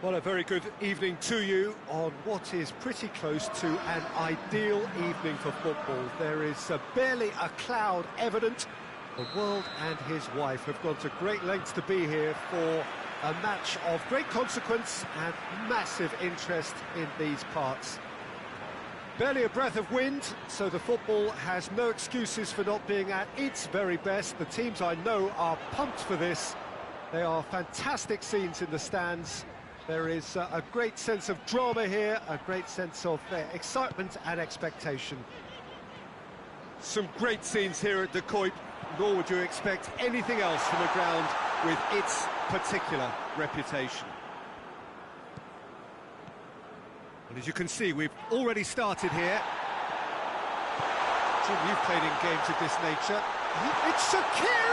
Well, a very good evening to you on what is pretty close to an ideal evening for football. There is barely a cloud evident. The world and his wife have gone to great lengths to be here for a match of great consequence and massive interest in these parts. Barely a breath of wind, so the football has no excuses for not being at its very best. The teams I know are pumped for this. They are fantastic scenes in the stands. There is a great sense of drama here, a great sense of excitement and expectation. Some great scenes here at the Kuip, nor would you expect anything else from a ground with its particular reputation. And as you can see, we've already started here. Jim, you've played in games of this nature. It's Shaqiri!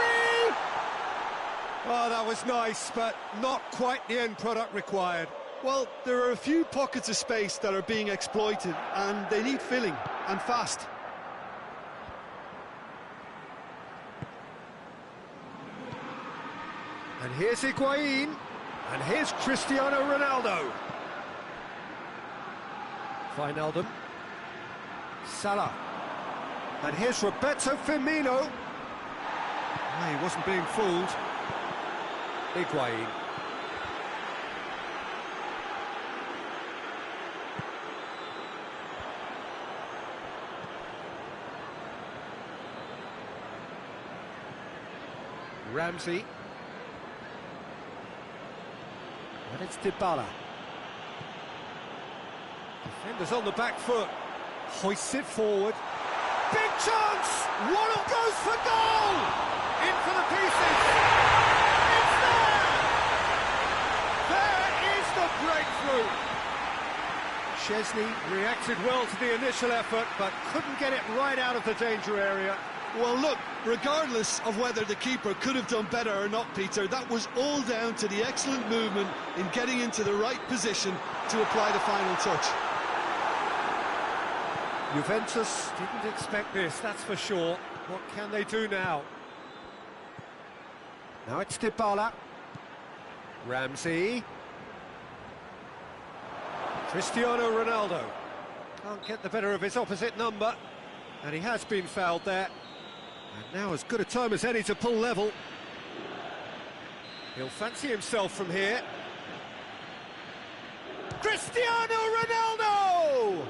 Oh, that was nice, but not quite the end product required. Well, there are a few pockets of space that are being exploited, and they need filling, and fast. And here's Higuain, and here's Cristiano Ronaldo. Wijnaldum. Salah. And here's Roberto Firmino. Oh, he wasn't being fooled. Higuain. Ramsey. And it's Dybala. Defenders on the back foot. Hoists it forward. Big chance! Waddle goes for goal! In for the pieces! It's there! There is the breakthrough! Chesney reacted well to the initial effort, but couldn't get it right out of the danger area. Well, look, regardless of whether the keeper could have done better or not, Peter, that was all down to the excellent movement in getting into the right position to apply the final touch. Juventus didn't expect this, that's for sure. What can they do now? Now it's Dybala. Ramsey. Cristiano Ronaldo. Can't get the better of his opposite number. And he has been fouled there. And now as good a time as any to pull level. He'll fancy himself from here. Cristiano Ronaldo!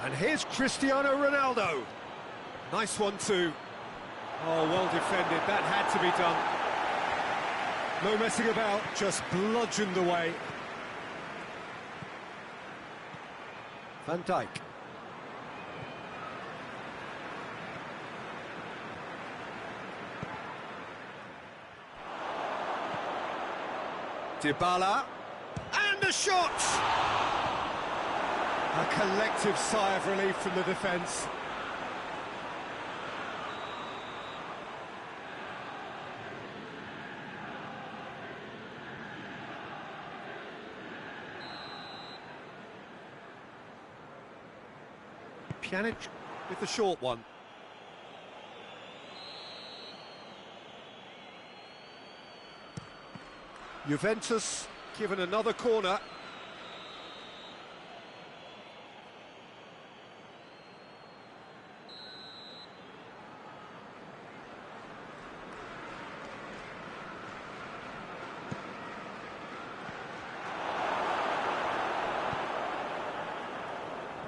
And here's Cristiano Ronaldo. Nice one too. Oh, well defended, that had to be done. No messing about, just bludgeoned away. Van Dijk. Dybala. And a shot! A collective sigh of relief from the defence. Pjanic with the short one. Juventus given another corner.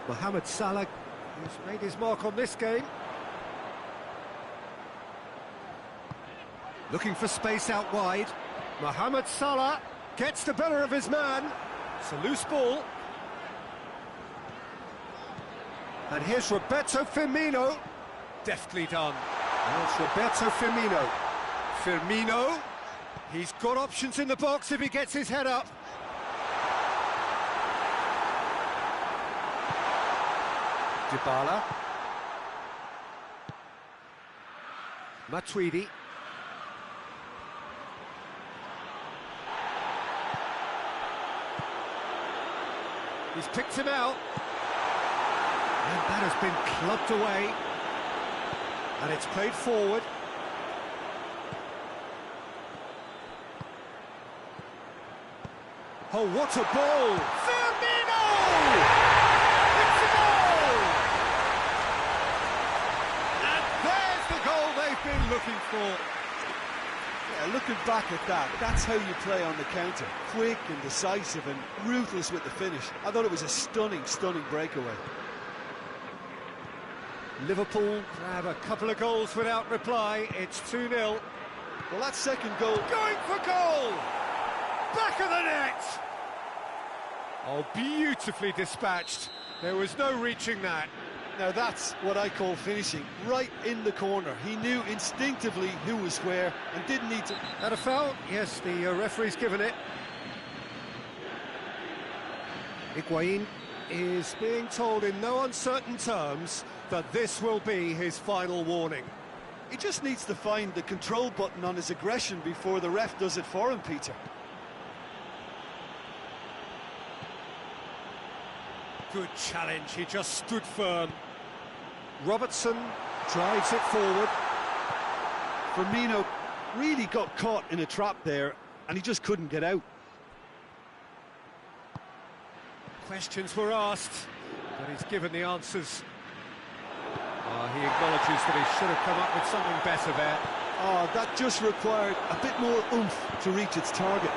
Mohamed Salah has made his mark on this game. Looking for space out wide. Mohamed Salah gets the better of his man. It's a loose ball. And here's Roberto Firmino. Deftly done. And it's Roberto Firmino. Firmino. He's got options in the box if he gets his head up. Dybala. Matuidi. He's picked him out. And that has been clubbed away. And it's played forward. Oh, what a ball! Firmino! It's a goal! And there's the goal they've been looking for. Yeah, looking back at that, that's how you play on the counter. Quick and decisive and ruthless with the finish. I thought it was a stunning, stunning breakaway. Liverpool grab a couple of goals without reply. It's 2-0. Well, that second goal... Going for goal! Back of the net! Oh, beautifully dispatched. There was no reaching that. Now that's what I call finishing, right in the corner. He knew instinctively who was where and didn't need to... Had a foul? Yes, the referee's given it. Higuain is being told in no uncertain terms that this will be his final warning. He just needs to find the control button on his aggression before the ref does it for him, Peter. Good challenge, he just stood firm. Robertson drives it forward. Firmino really got caught in a trap there and he just couldn't get out. Questions were asked, but he's given the answers. He acknowledges that he should have come up with something better there. Oh, that just required a bit more oomph to reach its target.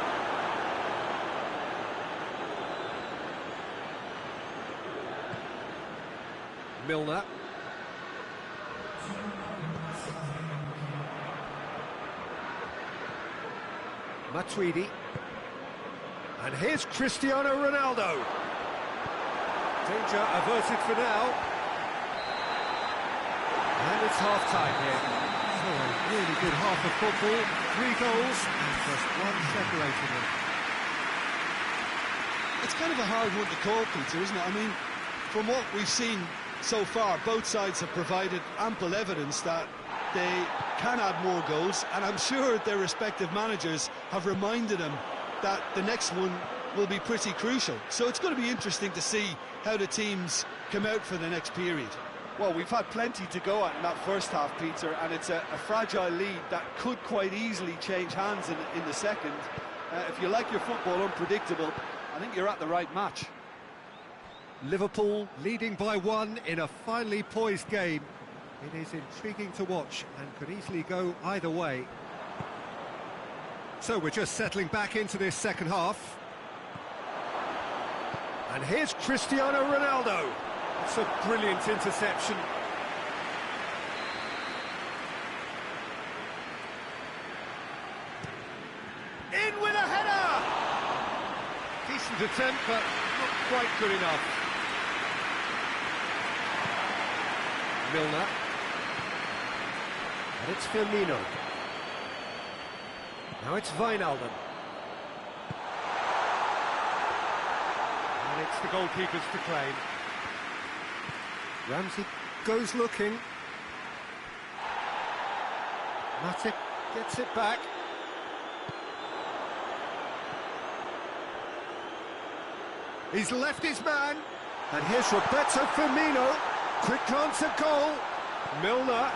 Milner. Matuidi. And here's Cristiano Ronaldo. Danger averted for now. And it's half-time here. So a really good half of football. 3 goals and just one separating them. It's kind of a hard one to call, Peter, isn't it? I mean, from what we've seen so far, both sides have provided ample evidence that they can add more goals, and I'm sure their respective managers have reminded them that the next one will be pretty crucial. So it's going to be interesting to see how the teams come out for the next period. Well, we've had plenty to go at in that first half, Peter, and it's a fragile lead that could quite easily change hands in the second. If you like your football unpredictable, I think you're at the right match. Liverpool leading by 1 in a finely poised game. It is intriguing to watch and could easily go either way. So we're just settling back into this second half. And here's Cristiano Ronaldo. It's a brilliant interception. In with a header! Decent attempt, but not quite good enough. Milner. And it's Firmino. Now it's Wijnaldum. And it's the goalkeepers to claim. Ramsey goes looking. Matip gets it back. He's left his man. And here's Roberto Firmino. Quick glance at goal. Milner.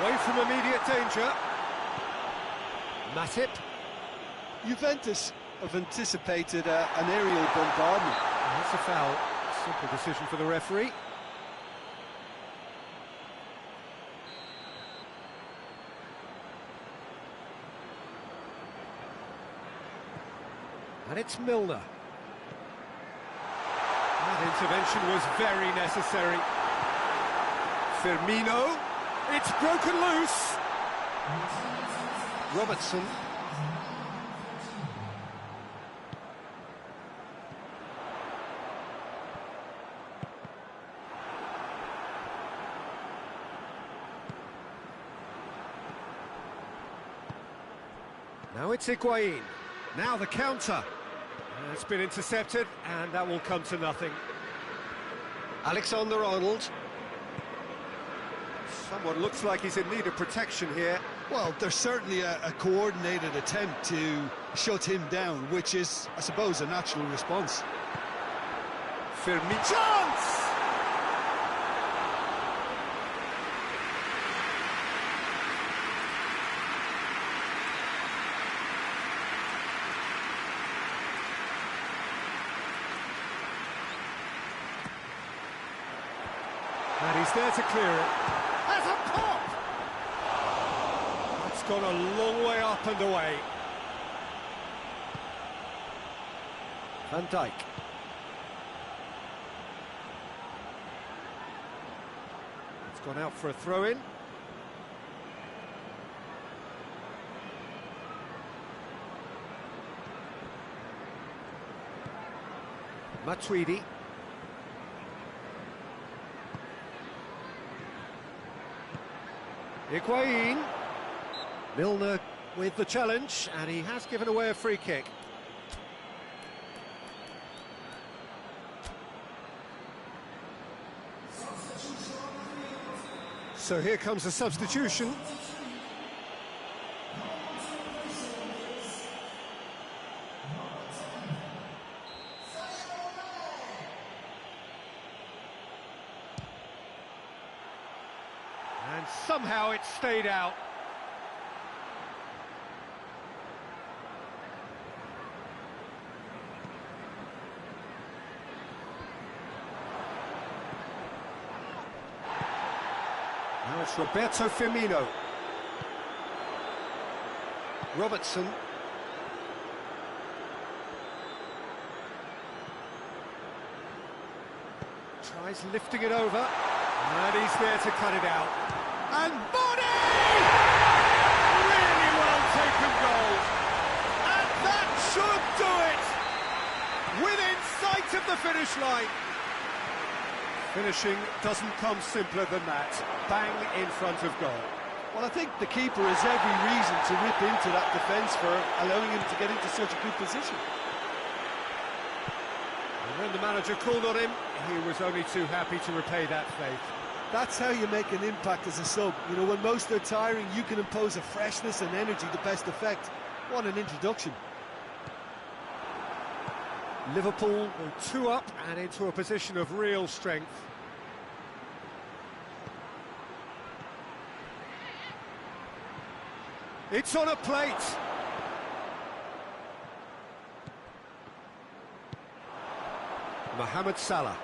Away from immediate danger. Matip. Juventus have anticipated an aerial bombardment. That's a foul. Simple decision for the referee. And it's Milner. That intervention was very necessary. Firmino. It's broken loose. Robertson. Now it's Higuain. Now the counter. It's been intercepted, and that will come to nothing. Alexander-Arnold. Someone looks like he's in need of protection here. Well, there's certainly a coordinated attempt to shut him down, which is, I suppose, a natural response. Chance! And he's there to clear it. Has a pop! That's gone a long way up and away. Van Dijk. It's gone out for a throw-in. Matuidi. Higuain. Milner with the challenge, and he has given away a free kick. So here comes a substitution. And somehow it stayed out. Now it's Roberto Firmino. Robertson. Tries lifting it over. And he's there to cut it out. And body! Really well taken goal. And that should do it! Within sight of the finish line. Finishing doesn't come simpler than that. Bang in front of goal. Well, I think the keeper has every reason to rip into that defence for allowing him to get into such a good position. And when the manager called on him, he was only too happy to repay that faith. That's how you make an impact as a sub. You know, when most are tiring, you can impose a freshness and energy to best effect. What an introduction. Liverpool go 2 up and into a position of real strength. It's on a plate. Mohamed Salah.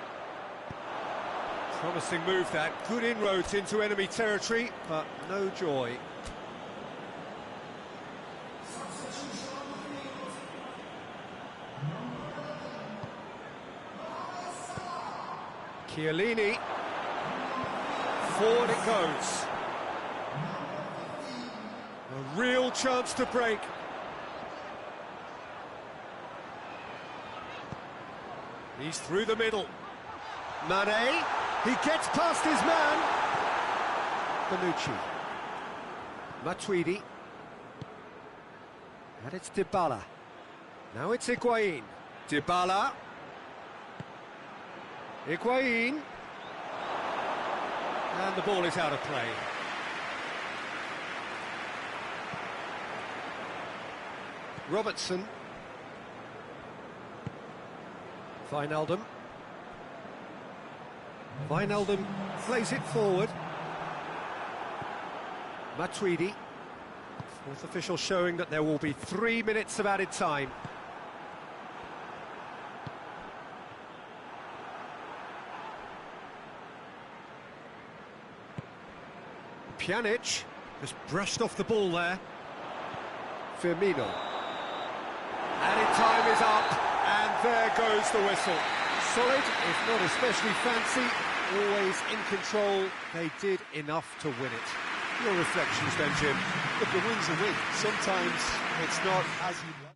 Promising move that. Good inroads into enemy territory, but no joy. Chiellini. Forward it goes. A real chance to break. He's through the middle. Mane. He gets past his man. Bonucci. Matuidi. And it's Dybala. Now it's Higuain. Dybala. Higuain. And the ball is out of play. Robertson. Wijnaldum. Wijnaldum plays it forward. Matuidi. Fourth official showing that there will be 3 minutes of added time. Pjanic just brushed off the ball there. Firmino. Added time is up, and there goes the whistle. Solid, if not especially fancy, always in control. They did enough to win it. Your reflections then, Jim? Look, a win's a win. Sometimes it's not as you like.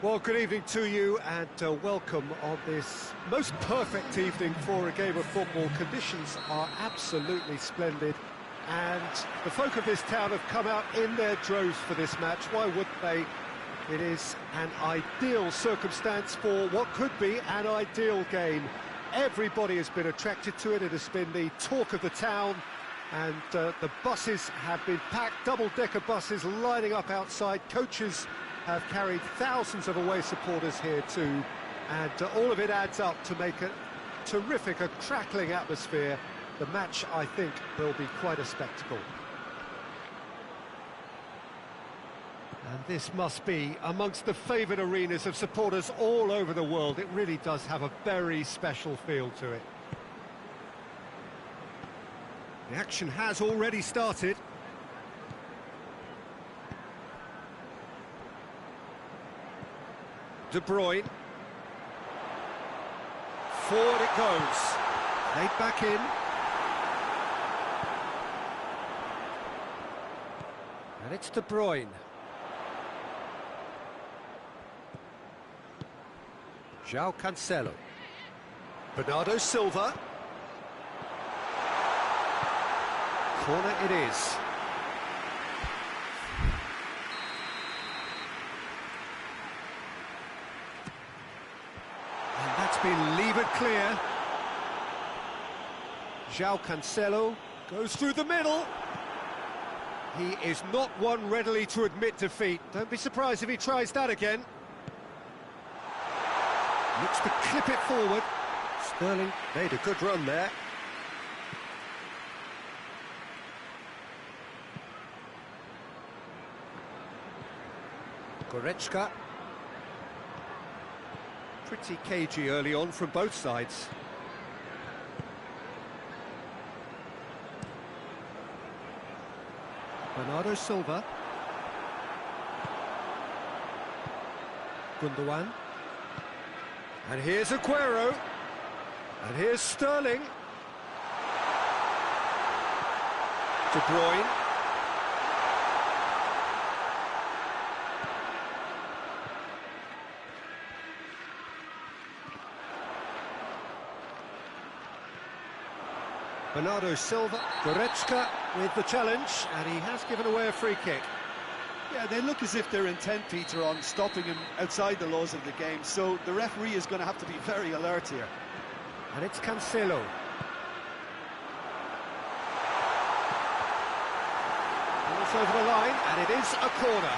Well, good evening to you and welcome on this most perfect evening for a game of football. Conditions are absolutely splendid and the folk of this town have come out in their droves for this match. Why wouldn't they? It is an ideal circumstance for what could be an ideal game. Everybody has been attracted to it. It has been the talk of the town, and the buses have been packed, double-decker buses lining up outside. Coaches have carried thousands of away supporters here too, and all of it adds up to make a terrific, a crackling atmosphere. The match, I think, will be quite a spectacle. And this must be amongst the favoured arenas of supporters all over the world. It really does have a very special feel to it. The action has already started. De Bruyne. Forward it goes. Played back in. And it's De Bruyne. João Cancelo. Bernardo Silva. Corner it is. And that's been levered clear. João Cancelo goes through the middle. He is not one readily to admit defeat. Don't be surprised if he tries that again. Looks to clip it forward. Sterling made a good run there. Goretzka. Pretty cagey early on from both sides. Bernardo Silva. Gundogan. And here's Aguero. And here's Sterling. De Bruyne. Bernardo Silva. Goretzka with the challenge, and he has given away a free kick. Yeah, they look as if they're intent, Peter, on stopping him outside the laws of the game, so the referee is going to have to be very alert here. And it's Cancelo. Ball's over the line, and it is a corner.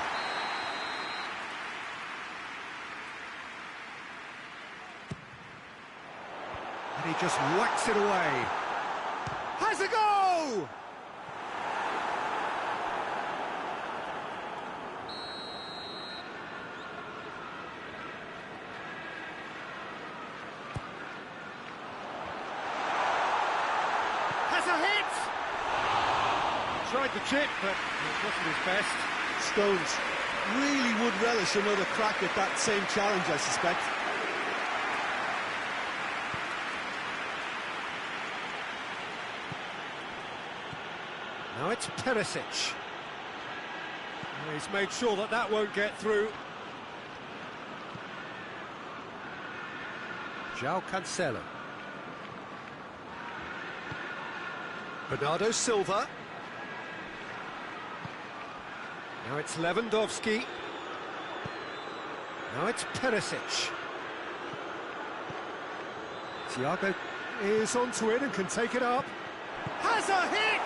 And he just whacks it away. Has a go! Has a hit! Tried the chip, but it wasn't his best. Stones really would relish another crack at that same challenge, I suspect. Now it's Perisic. He's made sure that that won't get through. João Cancelo. Bernardo Silva. Now it's Lewandowski. Now it's Perisic. Thiago is onto it and can take it up. Has a hit!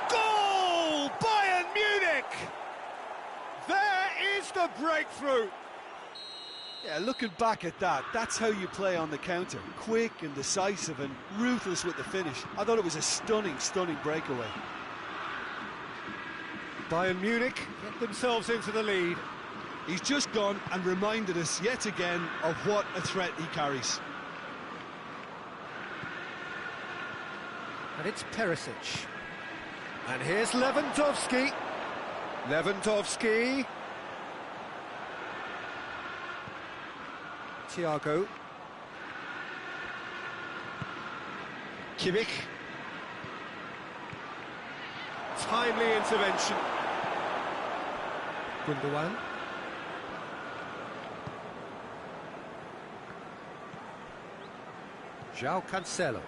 Goal! Bayern Munich! There is the breakthrough. Yeah, looking back at that, that's how you play on the counter. Quick and decisive and ruthless with the finish. I thought it was a stunning, stunning breakaway. Bayern Munich get themselves into the lead. He's just gone and reminded us yet again of what a threat he carries. And it's Perisic. And here's Lewandowski. Lewandowski. Thiago. Kimmich. Timely intervention. Gundogan. João Cancelo.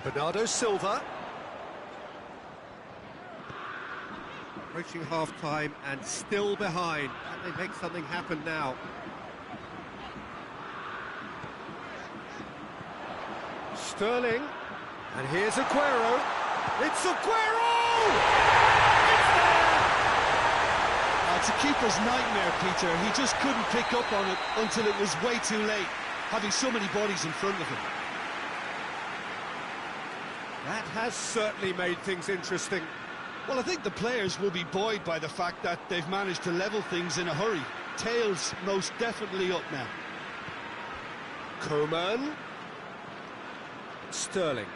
Bernardo Silva. Approaching half-time and still behind. Can they make something happen now? Sterling. And here's Aguero. It's Aguero! It's there! It's a keeper's nightmare, Peter. He just couldn't pick up on it until it was way too late, having so many bodies in front of him. That has certainly made things interesting. Well, I think the players will be buoyed by the fact that they've managed to level things in a hurry. Tails most definitely up now. Coman. Sterling.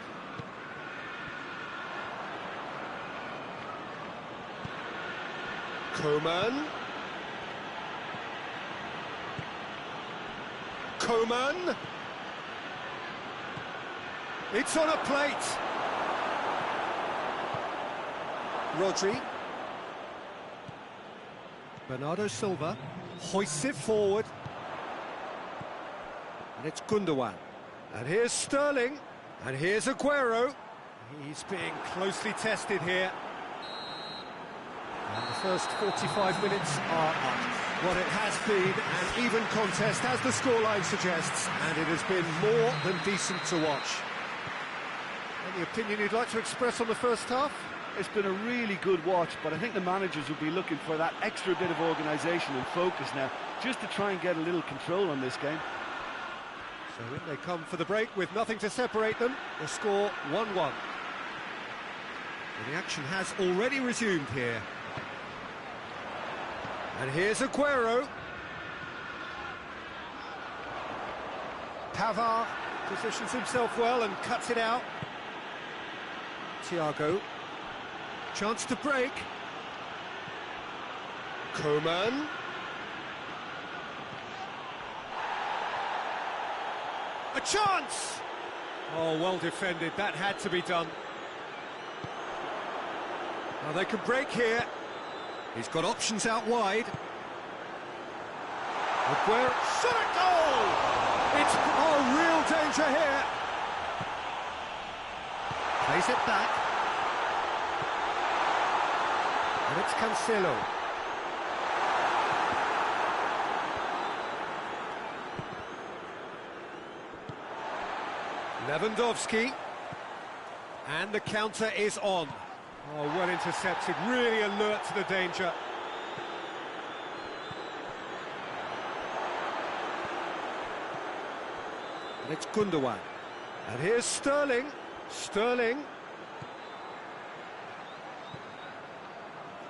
Coman. Coman. It's on a plate. Rodri. Bernardo Silva hoists it forward. And it's Gundogan. And here's Sterling. And here's Aguero. He's being closely tested here. And the first 45 minutes are up. Well, it has been an even contest, as the scoreline suggests, and it has been more than decent to watch. Any opinion you'd like to express on the first half? It's been a really good watch, but I think the managers will be looking for that extra bit of organisation and focus now, just to try and get a little control on this game. So in they come for the break with nothing to separate them. The score 1-1. Well, the action has already resumed here. And here's Aguero. Pavard positions himself well and cuts it out. Thiago. Chance to break. Coman. A chance! Oh, well defended. That had to be done. Now they can break here. He's got options out wide. Aguero. Shot at goal! It's real danger here. Plays it back. And it's Cancelo. Lewandowski. And the counter is on. Oh, well intercepted, really alert to the danger. And it's Gundogan. And here's Sterling. Sterling.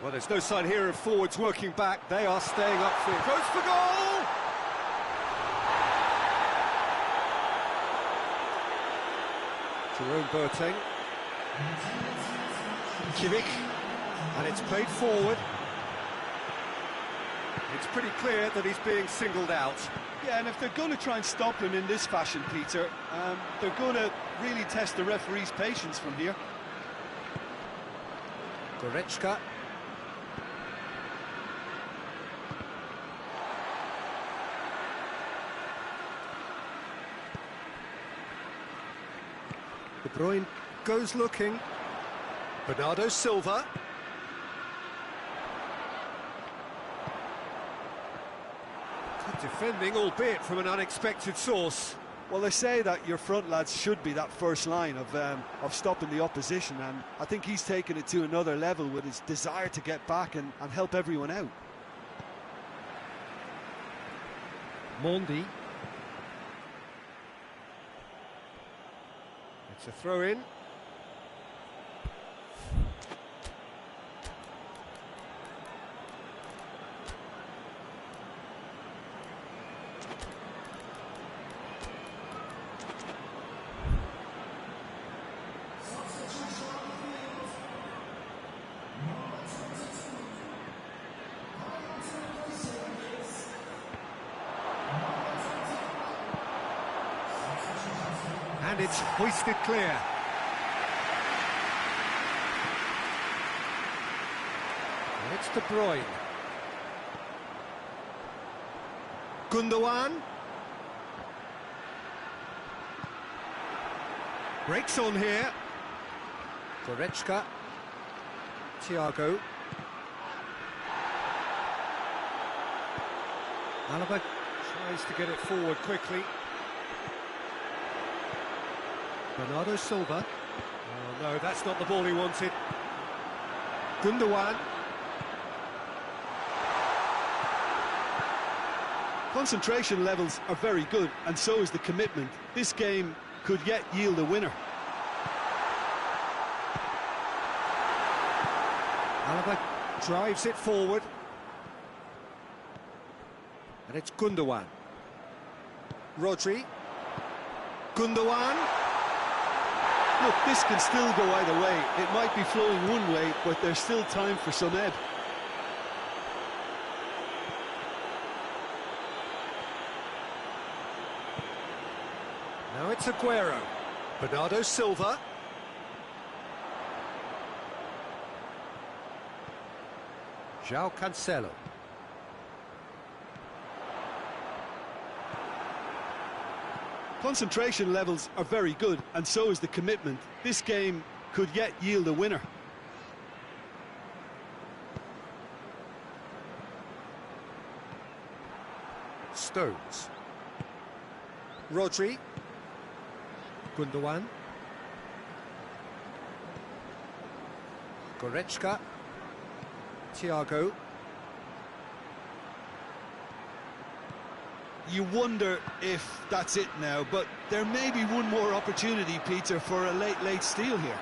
Well, there's no sign here of forwards working back. They are staying upfield. Goes for goal! Jerome Boateng. Kimmich, and it's played forward. It's pretty clear that he's being singled out. Yeah, and if they're going to try and stop him in this fashion, Peter, they're going to really test the referee's patience from here. Goretzka. De Bruyne goes looking. Bernardo Silva. Good defending, albeit from an unexpected source. Well, they say that your front lads should be that first line of stopping the opposition, and I think he's taken it to another level with his desire to get back and help everyone out. Mondi. It's a throw-in. And it's hoisted clear. And it's De Bruyne. Gundogan. Breaks on here. Goretzka. Thiago. Alaba tries to get it forward quickly. Bernardo Silva. Oh no, that's not the ball he wanted. Gundogan. Concentration levels are very good, and so is the commitment. This game could yet yield a winner. Alaba drives it forward. And it's Gundogan. Rodri. Gundogan. Look, this can still go either way. It might be flowing one way, but there's still time for some ebb. Now it's Aguero. Bernardo Silva. João Cancelo. Concentration levels are very good, and so is the commitment. This game could yet yield a winner. Stones. Rodri. Gundogan. Goretzka. Thiago. You wonder if that's it now, but there may be one more opportunity, Peter, for a late steal here.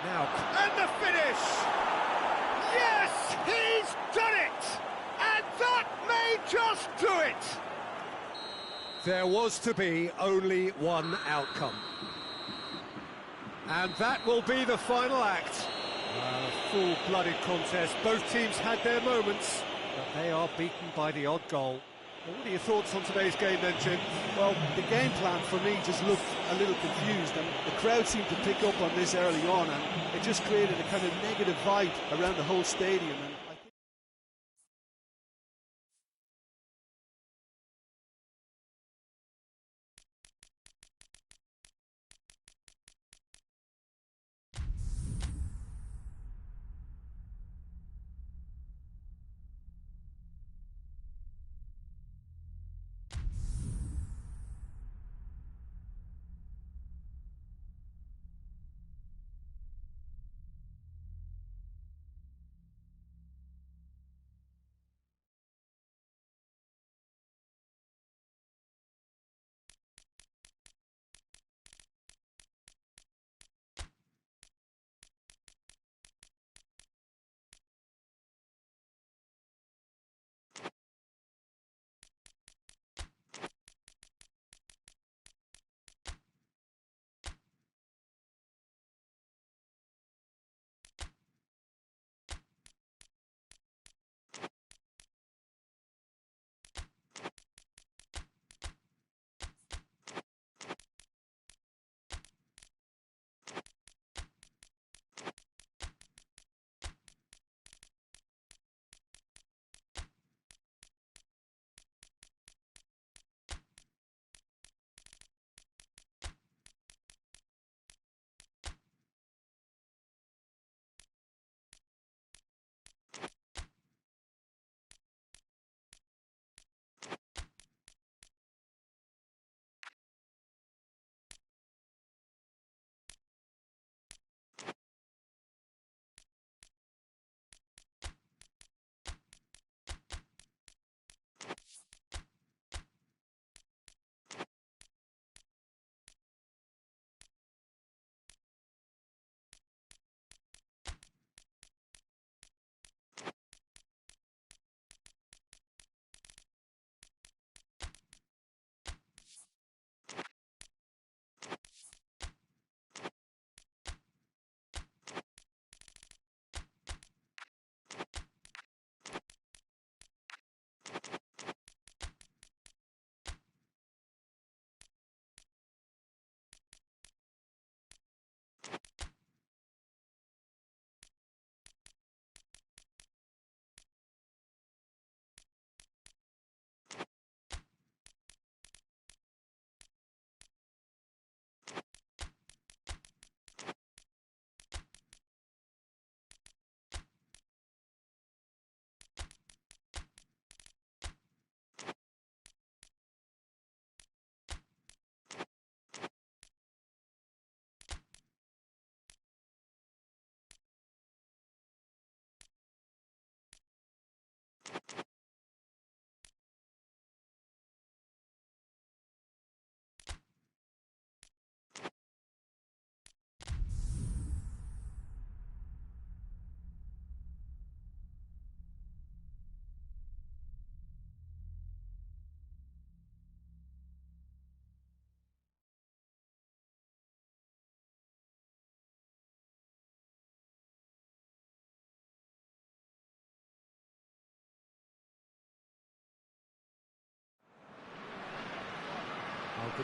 Now, and the finish! Yes, he's done it! And that may just do it! There was to be only one outcome. And that will be the final act. A full-blooded contest. Both teams had their moments, but they are beaten by the odd goal. Well, what are your thoughts on today's game then, Jim? Well, the game plan for me just looked a little confused, and the crowd seemed to pick up on this early on, and it just created a kind of negative vibe around the whole stadium. And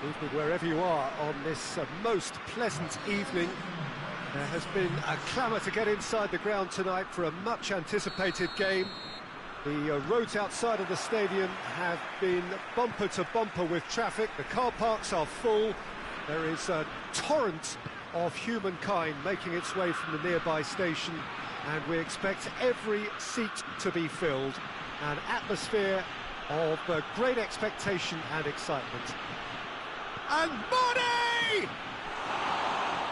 Good evening wherever you are on this most pleasant evening. There has been a clamour to get inside the ground tonight for a much anticipated game. The roads outside of the stadium have been bumper to bumper with traffic. The car parks are full. There is a torrent of humankind making its way from the nearby station, and we expect every seat to be filled. An atmosphere of great expectation and excitement. And Body!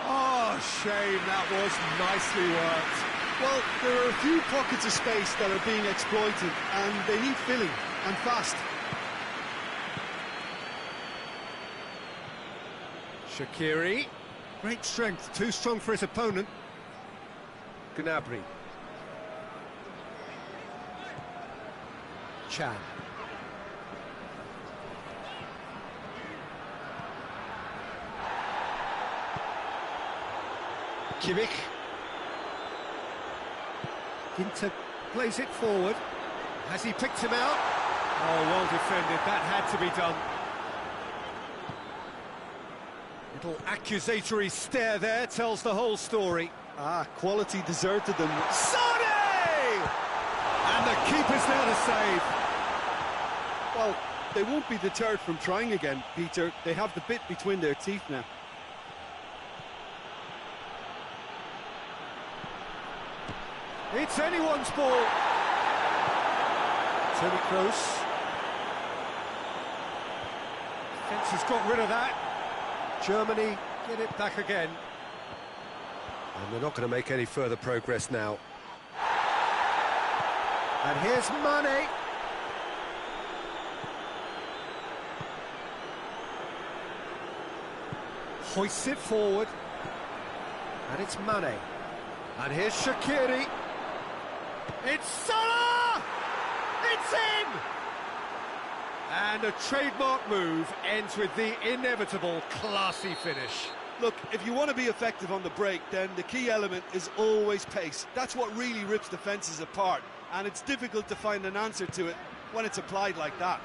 Oh, shame, that was nicely worked. Well, there are a few pockets of space that are being exploited, and they need filling, and fast. Shaqiri, great strength, too strong for his opponent. Gnabry. Chan. Kimmich. Ginter plays it forward. Has he picked him out? Oh, well defended. That had to be done. Little accusatory stare there tells the whole story. Quality deserted them. Sane! And the keeper's there to save. Well, they won't be deterred from trying again, Peter. They have the bit between their teeth now. It's anyone's ball. Tony Kroos. Defence has got rid of that. Germany get it back again. And they're not going to make any further progress now. And here's Mane. Hoists it forward. And it's Mane. And here's Shaqiri. It's Salah! It's in! And a trademark move ends with the inevitable classy finish. Look, if you want to be effective on the break, then the key element is always pace. That's what really rips defences apart, and it's difficult to find an answer to it when it's applied like that.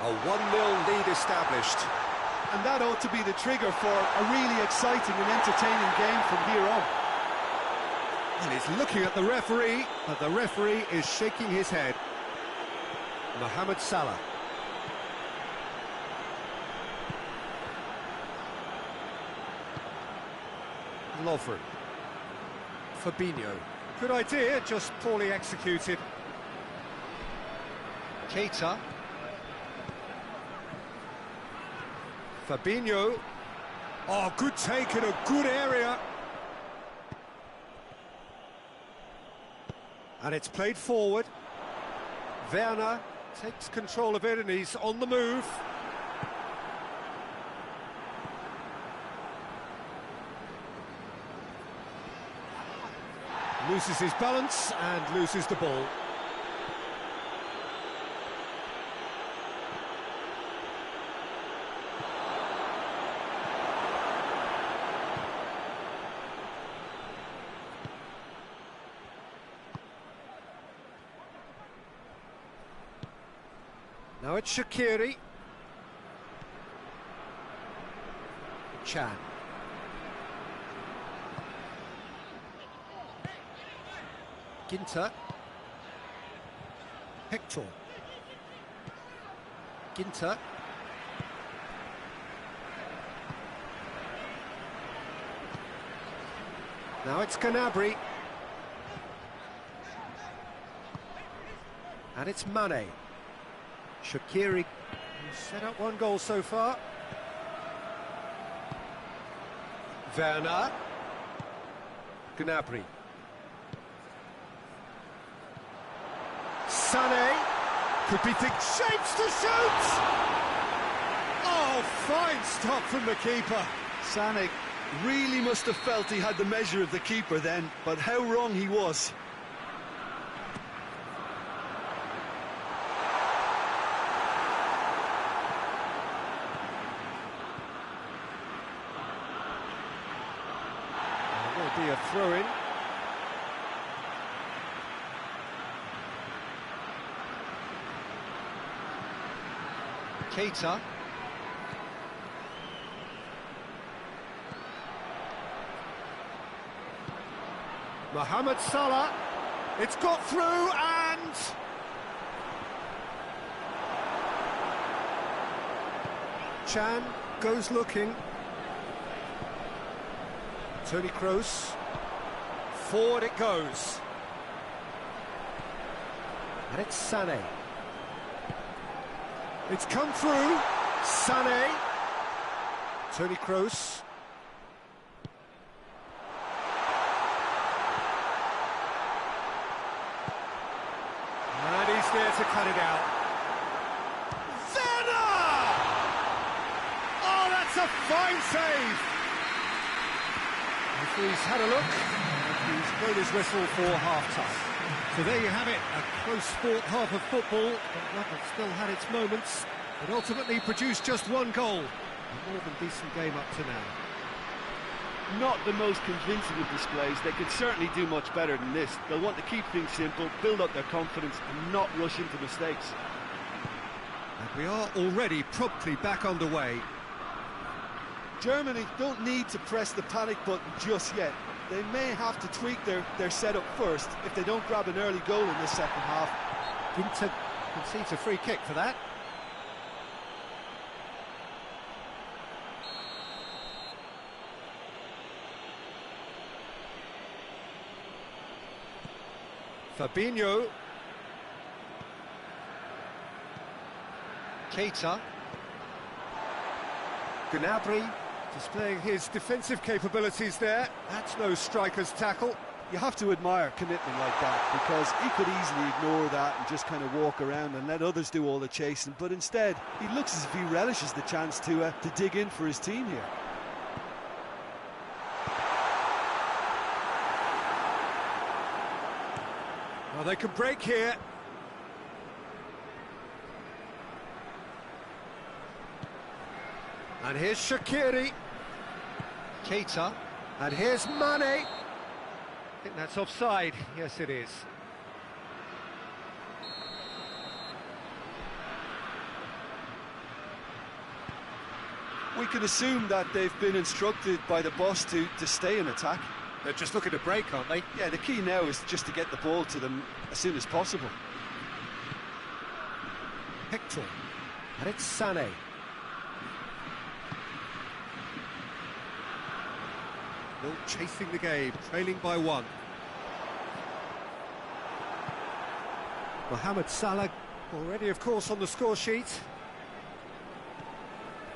A 1-0 lead established. And that ought to be the trigger for a really exciting and entertaining game from here on. And he's looking at the referee, but the referee is shaking his head. Mohamed Salah. Lovren. Fabinho. Good idea, just poorly executed. Keita. Fabinho. Oh, good take in a good area. And it's played forward. Werner takes control of it and he's on the move. Loses his balance and loses the ball. Now it's Shaqiri. Chan. Ginter. Hector. Ginter. Now it's Gnabry. And it's Mane. Shaqiri set up one goal so far. Werner. Gnabry. Sané. Could be big shapes to shoot! Oh, fine stop from the keeper. Sané really must have felt he had the measure of the keeper then, but how wrong he was. Will be a throw-in. Keita. Mohamed Salah. It's got through and... Chan goes looking. Toni Kroos. Forward it goes. And it's Sané. It's come through. Sané. Toni Kroos. And he's there to cut it out. Werner! Oh, that's a fine save! He's had a look, and he's blown his whistle for half-time. So there you have it, a close-fought half of football, but one that still had its moments, but ultimately produced just one goal. A more than decent game up to now. Not the most convincing of displays. They could certainly do much better than this. They'll want to keep things simple, build up their confidence, and not rush into mistakes. And we are already promptly back underway. Germany don't need to press the panic button just yet. They may have to tweak their setup first if they don't grab an early goal in the second half. Didn't concede a free kick for that. Fabinho. Keita. Gnabry displaying his defensive capabilities there. That's no striker's tackle. You have to admire commitment like that, because he could easily ignore that and just kind of walk around and let others do all the chasing, but instead he looks as if he relishes the chance to dig in for his team here. Well, they can break here. And here's Shaqiri. Keita. And here's Mane. I think that's offside. Yes, it is. We can assume that they've been instructed by the boss to stay in attack. They're just looking to break, aren't they? Yeah, the key now is just to get the ball to them as soon as possible. Hector. And it's Sané. Still chasing the game, trailing by one. Mohamed Salah already, of course, on the score sheet.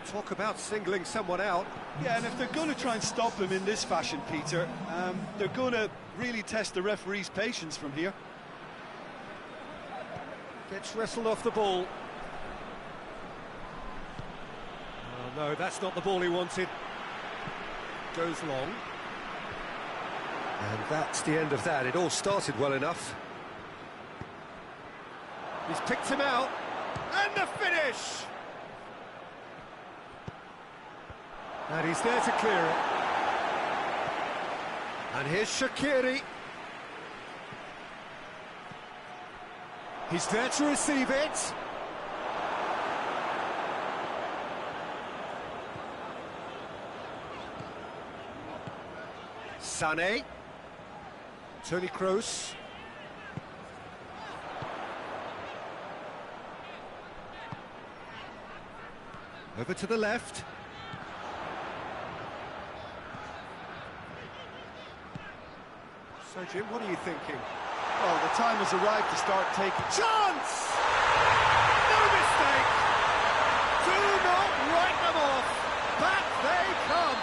Talk about singling someone out. Yeah, and if they're going to try and stop him in this fashion, Peter, they're going to really test the referee's patience from here. Gets wrestled off the ball. Oh, no, that's not the ball he wanted. Goes long. And that's the end of that. It all started well enough. He's picked him out. And the finish! And he's there to clear it. And here's Shaqiri. He's there to receive it. Sané. Toni Kroos. Over to the left. So, Jim, what are you thinking? Well, the time has arrived to start taking... Chance! No mistake! Do not write them off! Back they come!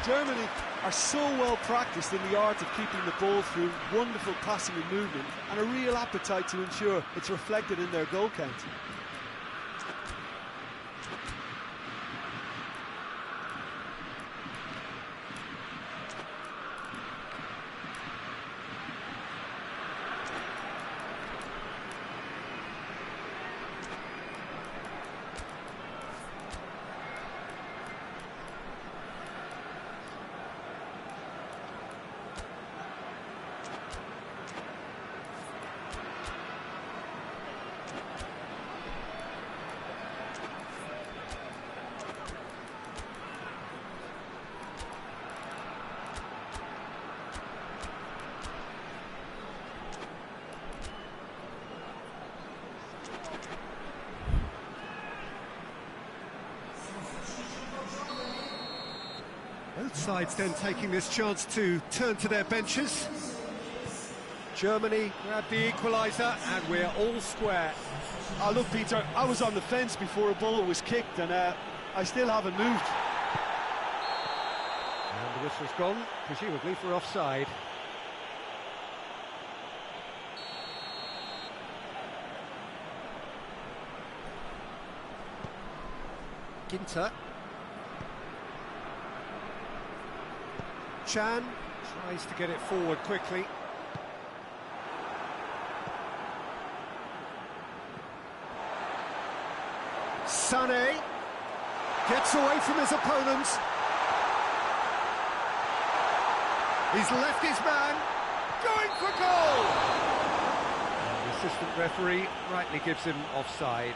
Germany are so well practiced in the art of keeping the ball through wonderful passing and movement, and a real appetite to ensure it's reflected in their goal count. Both sides then taking this chance to turn to their benches. Germany grabbed the equaliser, and we're all square. Oh, look, Peter, I was on the fence before a ball was kicked, and I still haven't moved. And the whistle's gone, presumably for offside. Ginter. Chan tries to get it forward quickly. Sané gets away from his opponent. He's left his man, going for goal! And the assistant referee rightly gives him offside.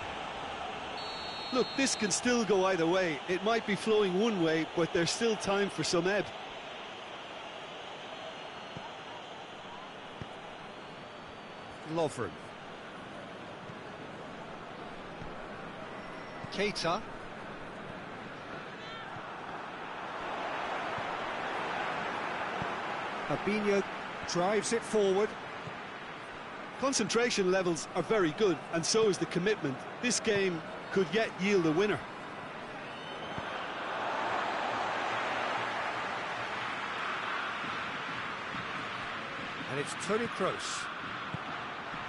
Look, this can still go either way. It might be flowing one way, but there's still time for some ebb. Lovren. Keita. Fabinho drives it forward. Concentration levels are very good, and so is the commitment. This game could yet yield a winner. And it's Toni Kroos.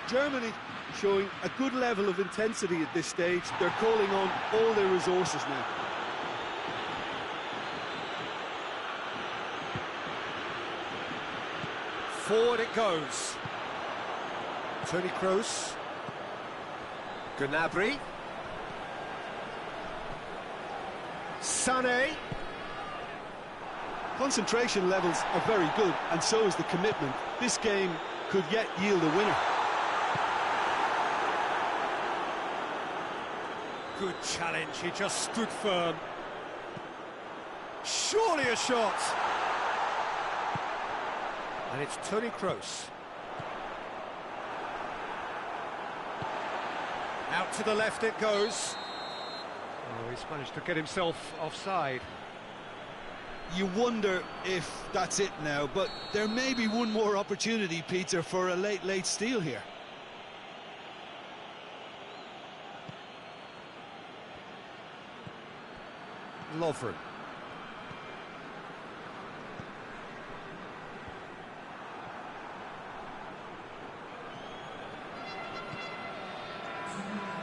Germany showing a good level of intensity at this stage. They're calling on all their resources now. Forward it goes. Toni Kroos. Gnabry. Sané. Concentration levels are very good, and so is the commitment. This game could yet yield a winner. Good challenge, he just stood firm. Surely a shot! And it's Toni Kroos. Out to the left it goes. Oh, he's managed to get himself offside. You wonder if that's it now, but there may be one more opportunity, Peter, for a late steal here. Lovren.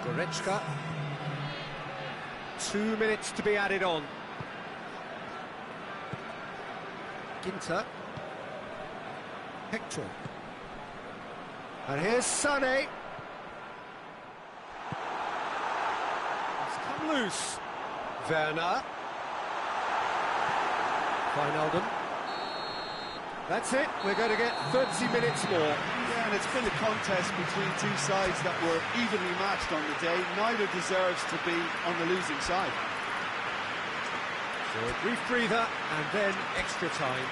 Goretzka. 2 minutes to be added on. Ginter. Hector. And here's Sané. It's come loose. Werner. Wijnaldum. That's it, we're going to get 30 minutes more. Yeah, and it's been a contest between two sides that were evenly matched on the day. Neither deserves to be on the losing side. So a brief breather and then extra time.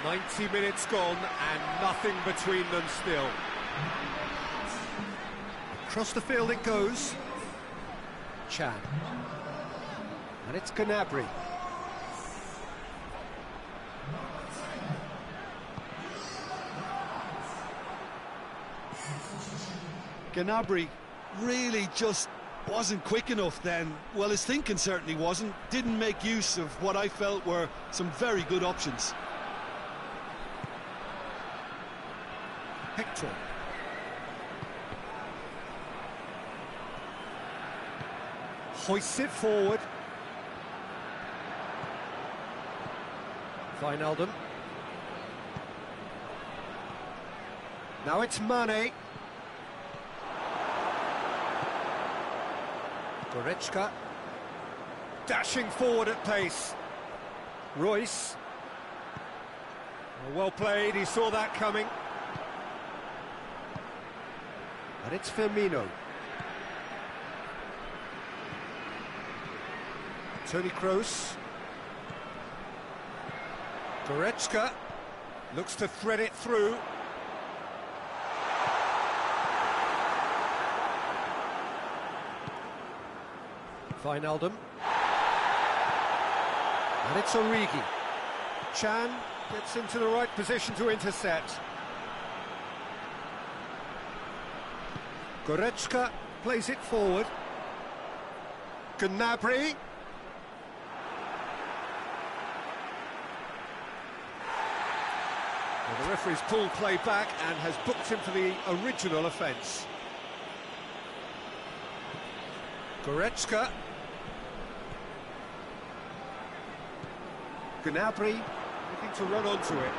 "90 minutes gone and nothing between them still." Across the field it goes. Chan. And it's Gnabry. Gnabry really just wasn't quick enough then. Well, his thinking certainly wasn't. Didn't make use of what I felt were some very good options. Hector. Hoists it forward. Wijnaldum. Now it's Mane. Goretzka. Dashing forward at pace. Royce. Well played, he saw that coming. And it's Firmino. Toni Kroos. Goretzka looks to thread it through. Wijnaldum. And it's Origi. Chan gets into the right position to intercept. Goretzka plays it forward. Gnabry. Well, the referee's pulled play back and has booked him for the original offence. Goretzka. Gnabry looking to run onto it.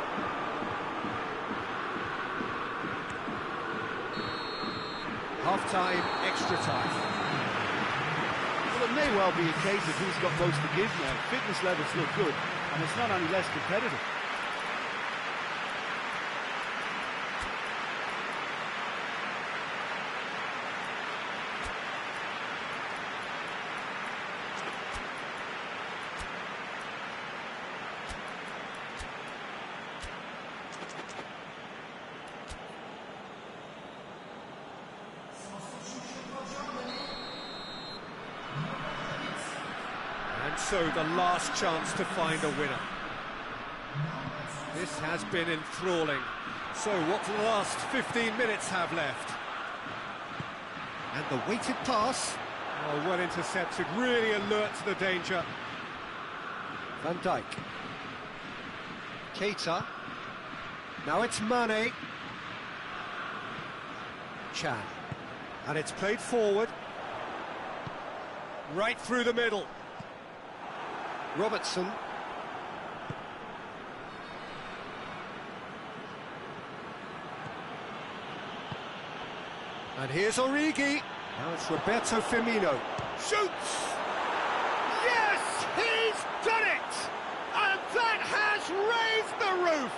Half-time, extra time. Well, it may well be a case of who's got most to give now. Fitness levels look good, and it's not any less competitive. So the last chance to find a winner. This has been enthralling. So what do the last 15 minutes have left? And the weighted pass. Oh, well intercepted, really alert to the danger. Van Dijk. Keita. Now it's Mane. Chan. And it's played forward. Right through the middle. Robertson. And here's Origi. Now it's Roberto Firmino. Shoots! Yes, he's done it! And that has raised the roof!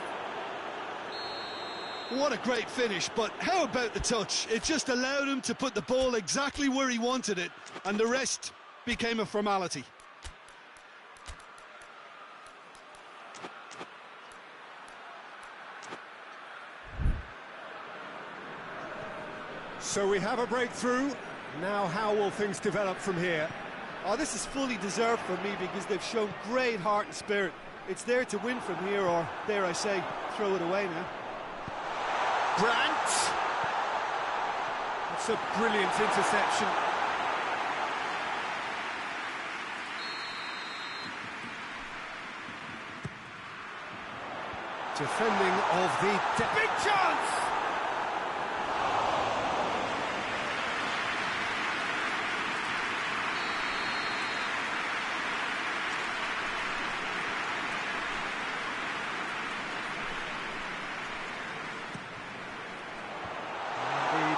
What a great finish, but how about the touch? It just allowed him to put the ball exactly where he wanted it, and the rest became a formality. So we have a breakthrough. Now how will things develop from here? Oh, this is fully deserved for me because they've shown great heart and spirit. It's there to win from here, or dare I say, throw it away now. Brandt! That's a brilliant interception. Defending of the... Big chance!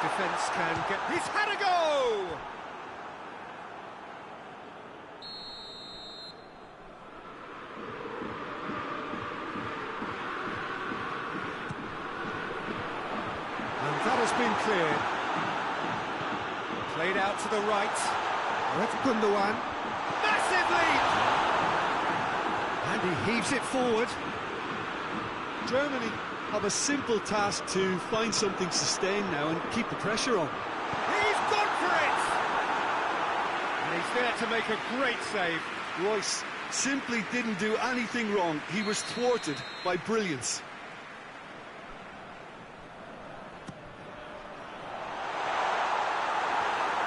Defence can get... He's had a go! And that has been cleared. Played out to the right. That's Gundogan. Massive lead! And he heaves it forward. Germany have a simple task to find something sustained now and keep the pressure on. He's gone for it! And he's there to make a great save. Royce simply didn't do anything wrong. He was thwarted by brilliance.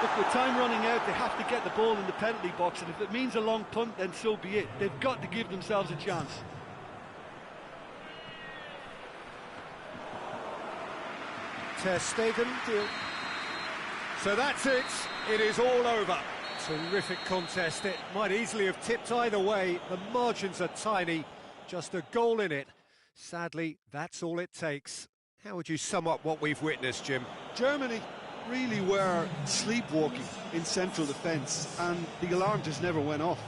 Look, with time running out, they have to get the ball in the penalty box, and if it means a long punt, then so be it. They've got to give themselves a chance. Ter Stegen. So that's it. It is all over. Terrific contest. It might easily have tipped either way. The margins are tiny. Just a goal in it. Sadly, that's all it takes. How would you sum up what we've witnessed, Jim? Germany really were sleepwalking in central defence, and the alarm just never went off.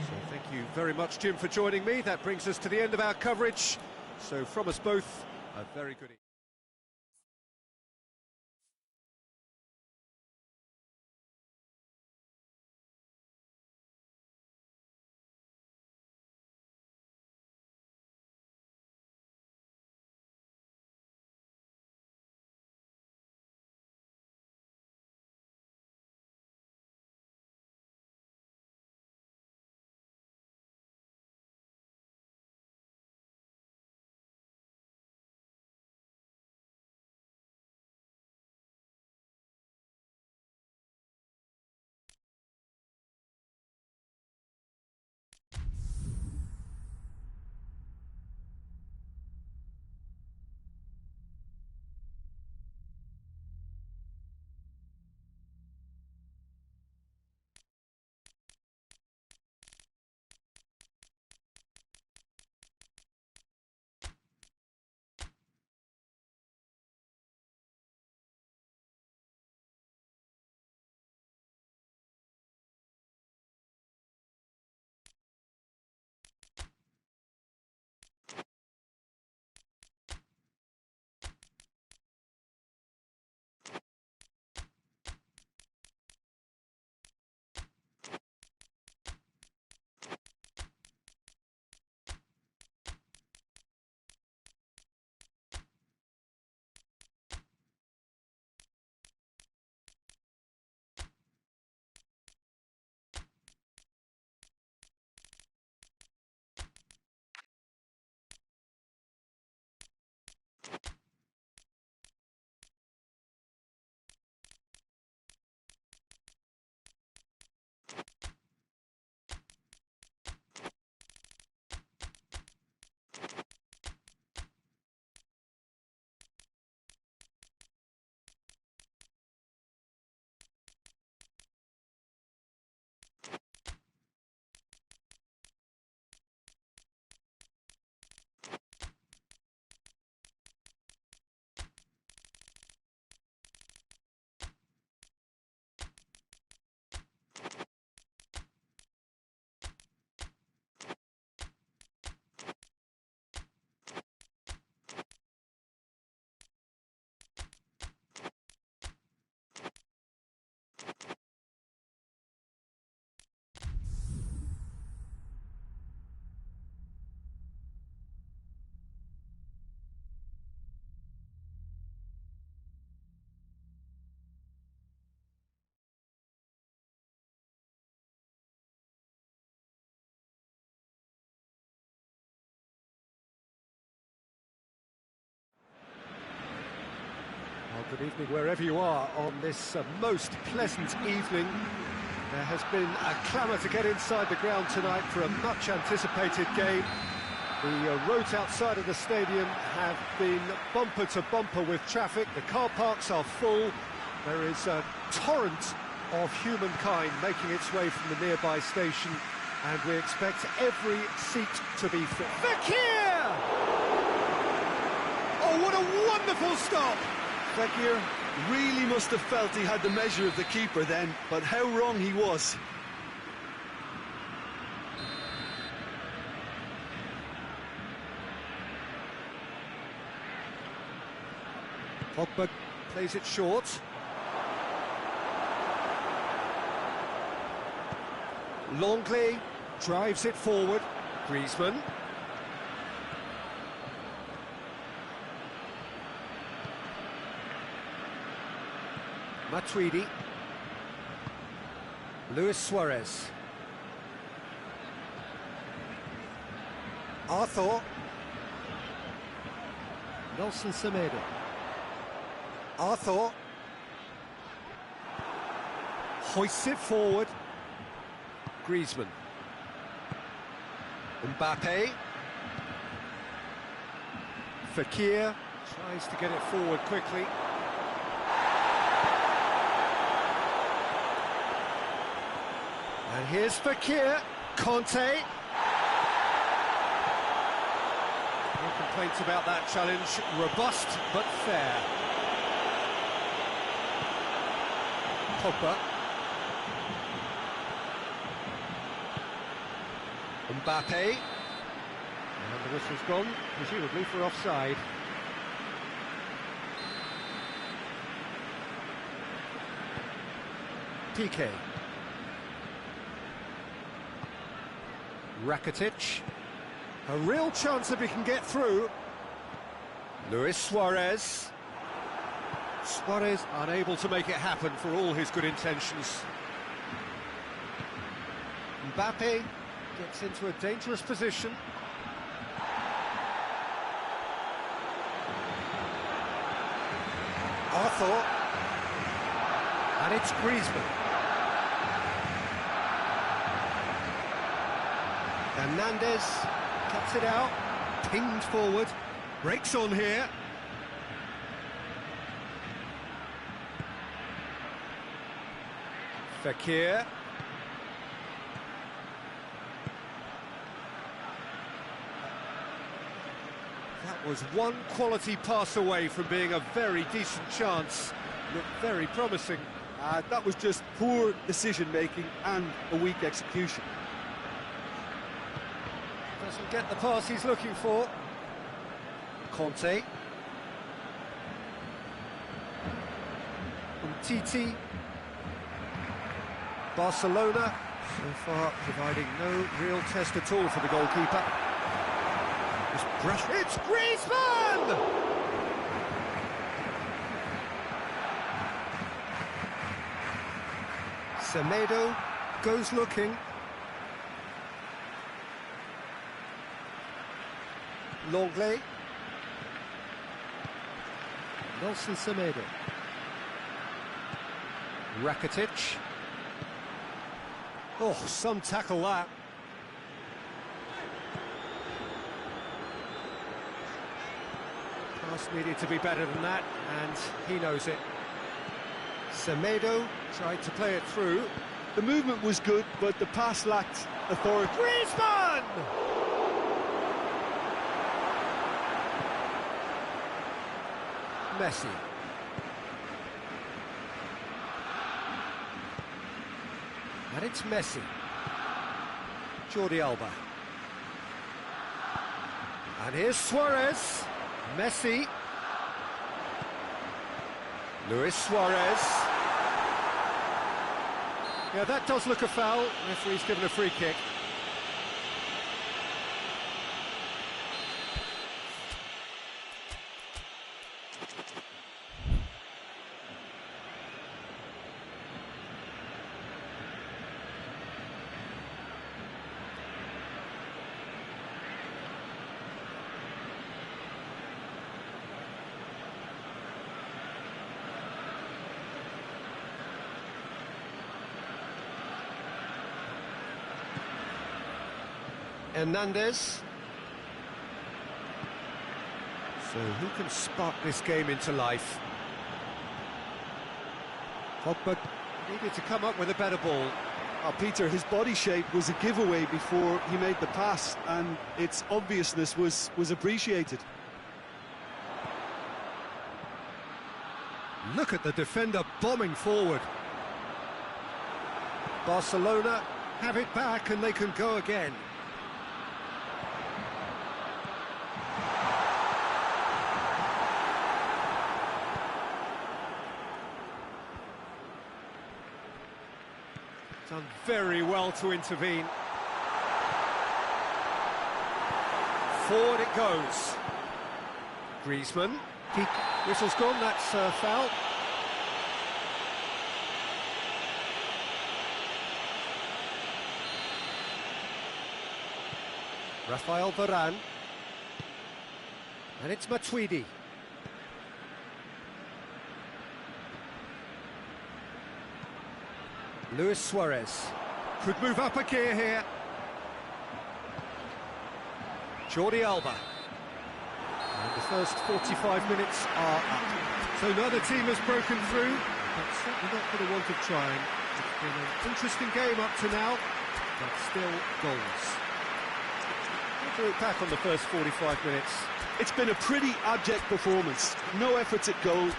So thank you very much, Jim, for joining me. That brings us to the end of our coverage. So from us both, a very good evening. Well, good evening wherever you are on this most pleasant evening. There has been a clamour to get inside the ground tonight for a much anticipated game. The roads outside of the stadium have been bumper to bumper with traffic. The car parks are full. There is a torrent of humankind making its way from the nearby station, and we expect every seat to be full. Fekir! Oh, what a wonderful stop! Fekir really must have felt he had the measure of the keeper then, but how wrong he was. Pogba plays it short. Longley drives it forward. Griezmann. Matuidi. Luis Suarez. Arthur. Nelson Semedo. Arthur. Hoists it forward. Griezmann. Mbappe. Fekir tries to get it forward quickly. And here's Fekir. Conte. No complaints about that challenge. Robust but fair. Pogba. Mbappe. And the whistle's gone, presumably for offside. Piqué. Rakitic. A real chance if he can get through. Luis Suarez. Suarez unable to make it happen for all his good intentions. Mbappe gets into a dangerous position. Arthur. And it's Griezmann. Hernandez cuts it out, pinged forward, breaks on here. Fekir. That was one quality pass away from being a very decent chance. Looked very promising. That was just poor decision-making and a weak execution. Doesn't get the pass he's looking for. Conte. Umtiti. Barcelona, so far providing no real test at all for the goalkeeper. It's Griezmann! Semedo goes looking. Longley. Nelson Semedo. Rakitic. Oh, some tackle that. Pass needed to be better than that, and he knows it. Semedo tried to play it through. The movement was good, but the pass lacked authority. Griezmann! Messi. And it's Messi. Jordi Alba. And here's Suarez. Messi. Luis Suarez. Yeah, that does look a foul. Referee's given a free kick. Hernandez. So who can spark this game into life? Pogba needed to come up with a better ball. Oh, Peter, his body shape was a giveaway before he made the pass, and its obviousness was appreciated. Look at the defender bombing forward. Barcelona have it back and they can go again. Done very well to intervene. Forward it goes. Griezmann. Whistle's gone, that's foul. Rafael Varane. And it's Matuidi. Luis Suarez could move up a gear here. Jordi Alba. And the first 45 minutes are up. So neither team has broken through, but certainly not for the want of trying. It's been an interesting game up to now, but still goals. We'll do it back on the first 45 minutes. It's been a pretty abject performance. No efforts at goal.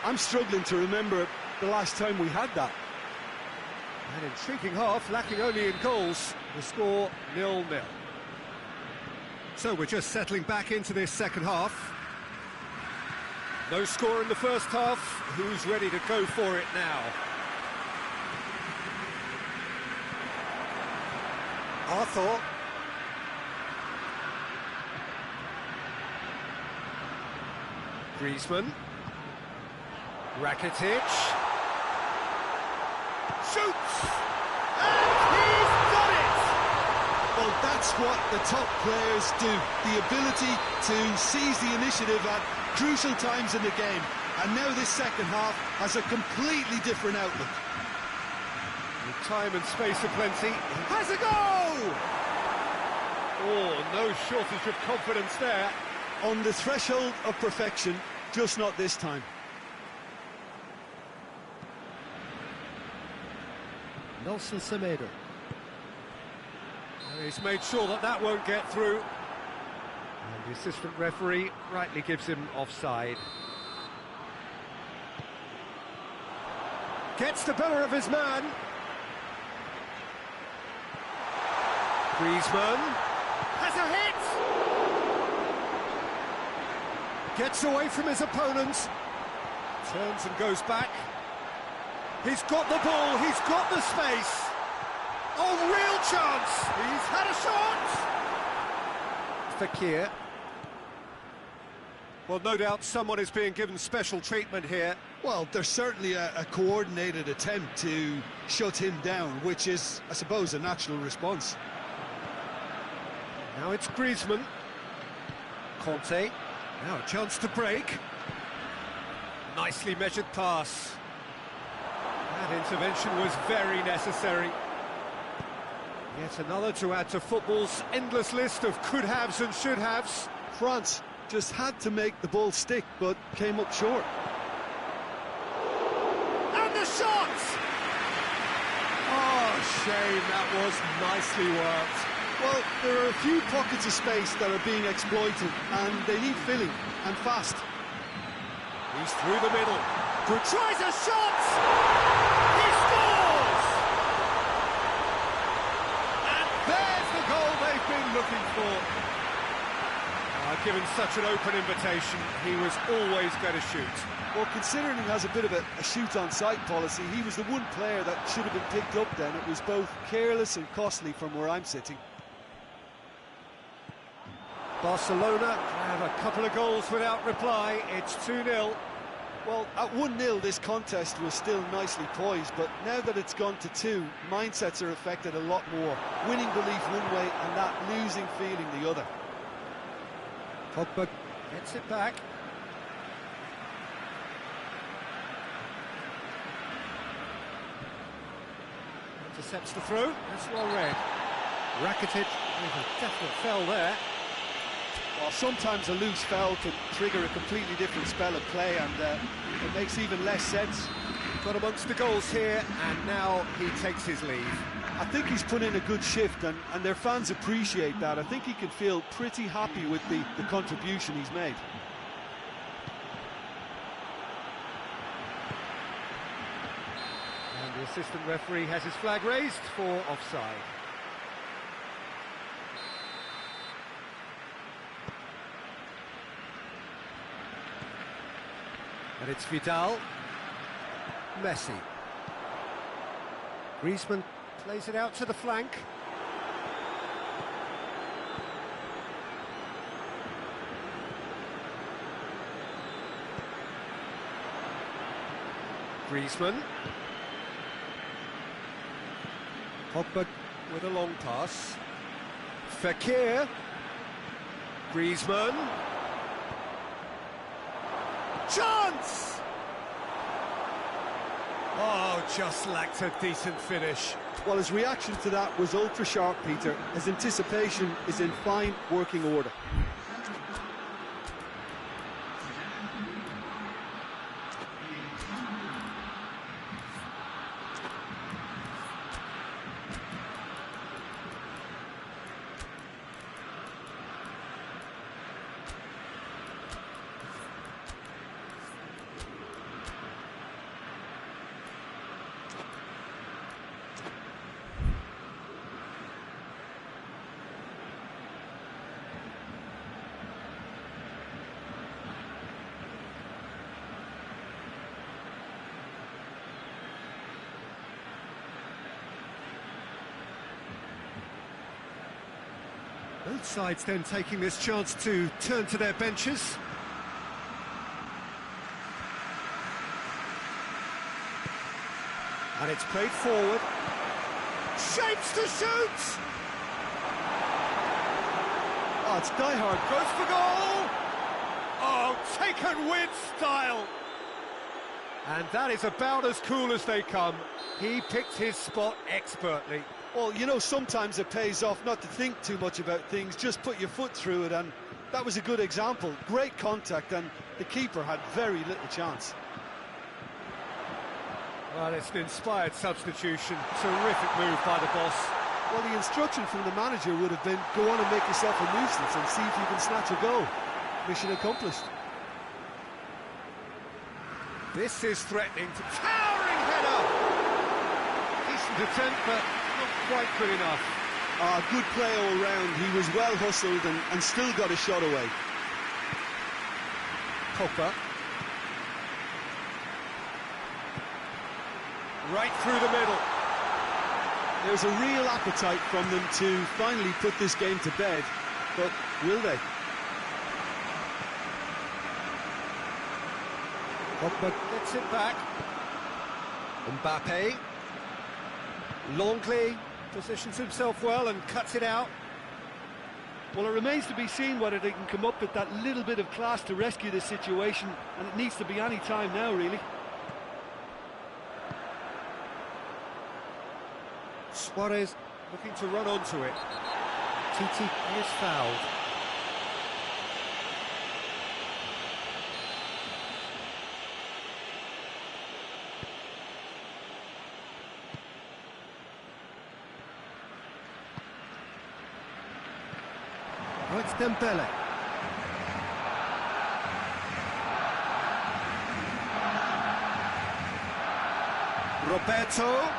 I'm struggling to remember the last time we had that. An intriguing half, lacking only in goals. The score 0-0. So we're just settling back into this second half. No score in the first half. Who's ready to go for it now? Arthur. Griezmann. Rakitic. Shoots! And he's done it! Well, that's what the top players do. The ability to seize the initiative at crucial times in the game. And now this second half has a completely different outlook. With time and space aplenty, he has a goal! Oh, no shortage of confidence there. On the threshold of perfection, just not this time. Nelson Semedo. And he's made sure that that won't get through. And the assistant referee rightly gives him offside. Gets the better of his man. Griezmann has a hit. Gets away from his opponent. Turns and goes back. He's got the ball, he's got the space. Oh, real chance! He's had a shot! Fekir. Well, no doubt someone is being given special treatment here. Well, there's certainly a coordinated attempt to shut him down, which is, I suppose, a natural response. Now it's Griezmann. Conte. Now a chance to break. Nicely measured pass. That intervention was very necessary. Yet another to add to football's endless list of could-haves and should-haves. France just had to make the ball stick, but came up short. And the shot! Oh, shame, that was nicely worked. Well, there are a few pockets of space that are being exploited, and they need filling, and fast. He's through the middle. Tries a shot! He scores! And there's the goal they've been looking for. Given such an open invitation, he was always going to shoot. Well, considering he has a bit of a shoot-on-sight policy, he was the one player that should have been picked up then. It was both careless and costly from where I'm sitting. Barcelona have a couple of goals without reply. It's 2-0. Well, at 1-0, this contest was still nicely poised, but now that it's gone to 2, mindsets are affected a lot more. Winning belief one way and that losing feeling the other. Pogba gets it back. Intercepts the throw. That's well read. Rakitic with a definite foul there. Well, sometimes a loose foul can trigger a completely different spell of play, and it makes even less sense. Got amongst the goals here, and now he takes his leave. I think he's put in a good shift, and their fans appreciate that. I think he can feel pretty happy with the contribution he's made. And the assistant referee has his flag raised for offside. And it's Vidal. Messi. Griezmann plays it out to the flank. Griezmann. Pogba with a long pass. Fekir. Griezmann. Chance! Oh, just lacked a decent finish. Well, his reaction to that was ultra-sharp, Peter. His anticipation is in fine working order. Both sides then taking this chance to turn to their benches. And it's played forward. Shapes to shoot! Oh, it's die-hard. Goes for goal! Oh, taken with style! And that is about as cool as they come. He picked his spot expertly. Well, you know, sometimes it pays off not to think too much about things, just put your foot through it, and that was a good example. Great contact, and the keeper had very little chance. Well, it's an inspired substitution. Terrific move by the boss. Well, the instruction from the manager would have been, go on and make yourself a nuisance and see if you can snatch a goal. Mission accomplished. This is threatening. Towering header! Decent attempt, but not quite good enough. Good play all round. He was well hustled and still got a shot away. Pogba. Right through the middle. There's a real appetite from them to finally put this game to bed, but will they? Pogba gets it back. Mbappe. Longley positions himself well and cuts it out. Well, it remains to be seen whether they can come up with that little bit of class to rescue this situation, and it needs to be any time now, really. Suarez looking to run onto it. Titi is fouled. Oh, it's Dembele. Roberto.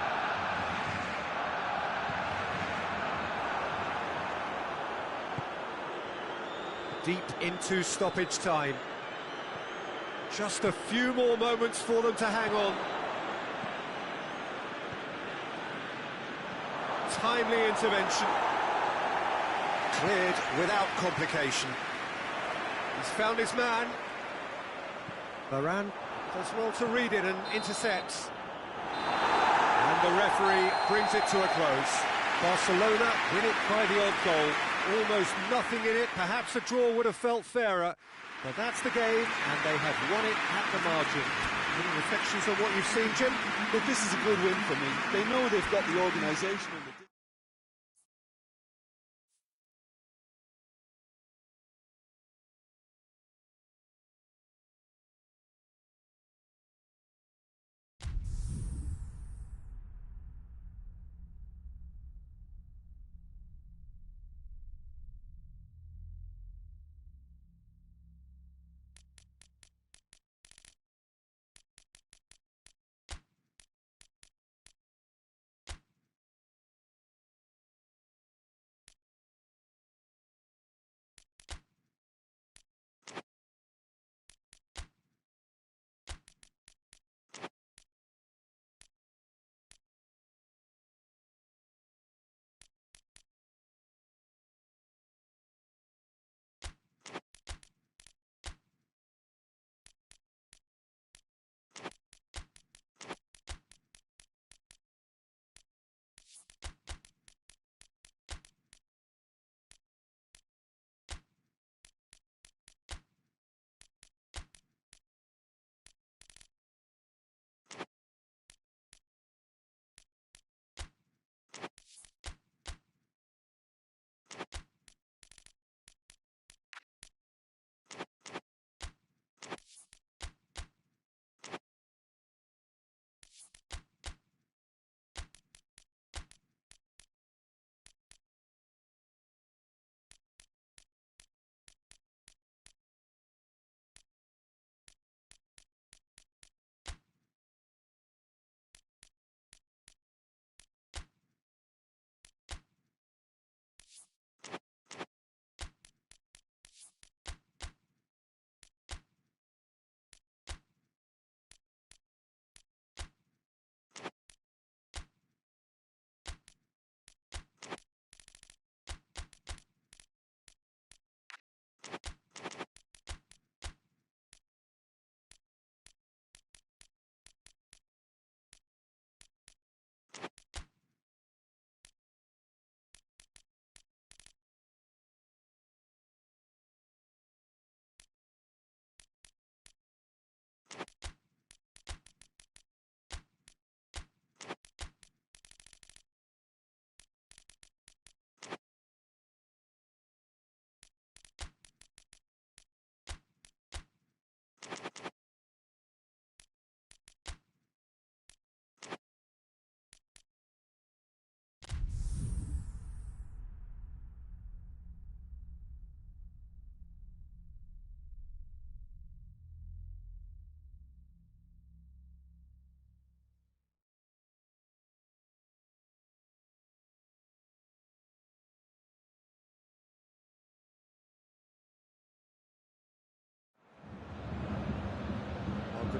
Deep into stoppage time. Just a few more moments for them to hang on. Timely intervention. Cleared without complication. He's found his man. Varane does well to read it and intercepts. And the referee brings it to a close. Barcelona win it by the odd goal. Almost nothing in it. Perhaps a draw would have felt fairer. But that's the game, and they have won it at the margin. Any reflections on what you've seen, Jim? But this is a good win for me. They know they've got the organisation and the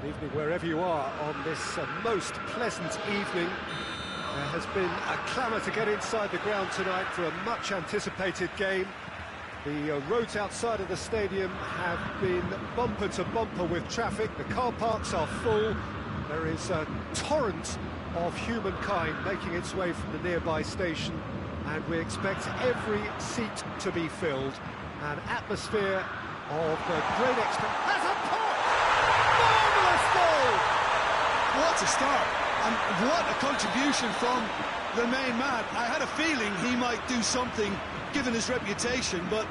Evening wherever you are on this most pleasant evening. There has been a clamour to get inside the ground tonight for a much-anticipated game. The roads outside of the stadium have been bumper to bumper with traffic. The car parks are full. There is a torrent of humankind making its way from the nearby station, and we expect every seat to be filled. An atmosphere of great expectation. Has a pot! Marvellous goal! What a start, and what a contribution from the main man. I had a feeling he might do something given his reputation, but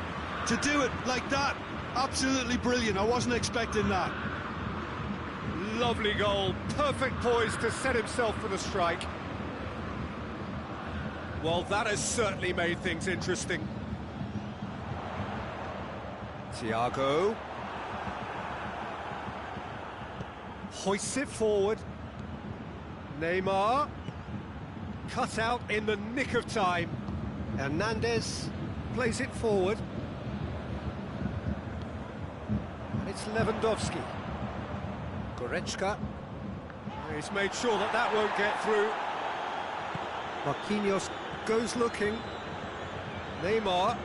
to do it like that, absolutely brilliant. I wasn't expecting that. Lovely goal, perfect poise to set himself for the strike. Well, that has certainly made things interesting. Thiago hoists it forward. Neymar cut out in the nick of time. Hernandez plays it forward. And it's Lewandowski. Goretzka. He's made sure that that won't get through. Marquinhos goes looking. Neymar.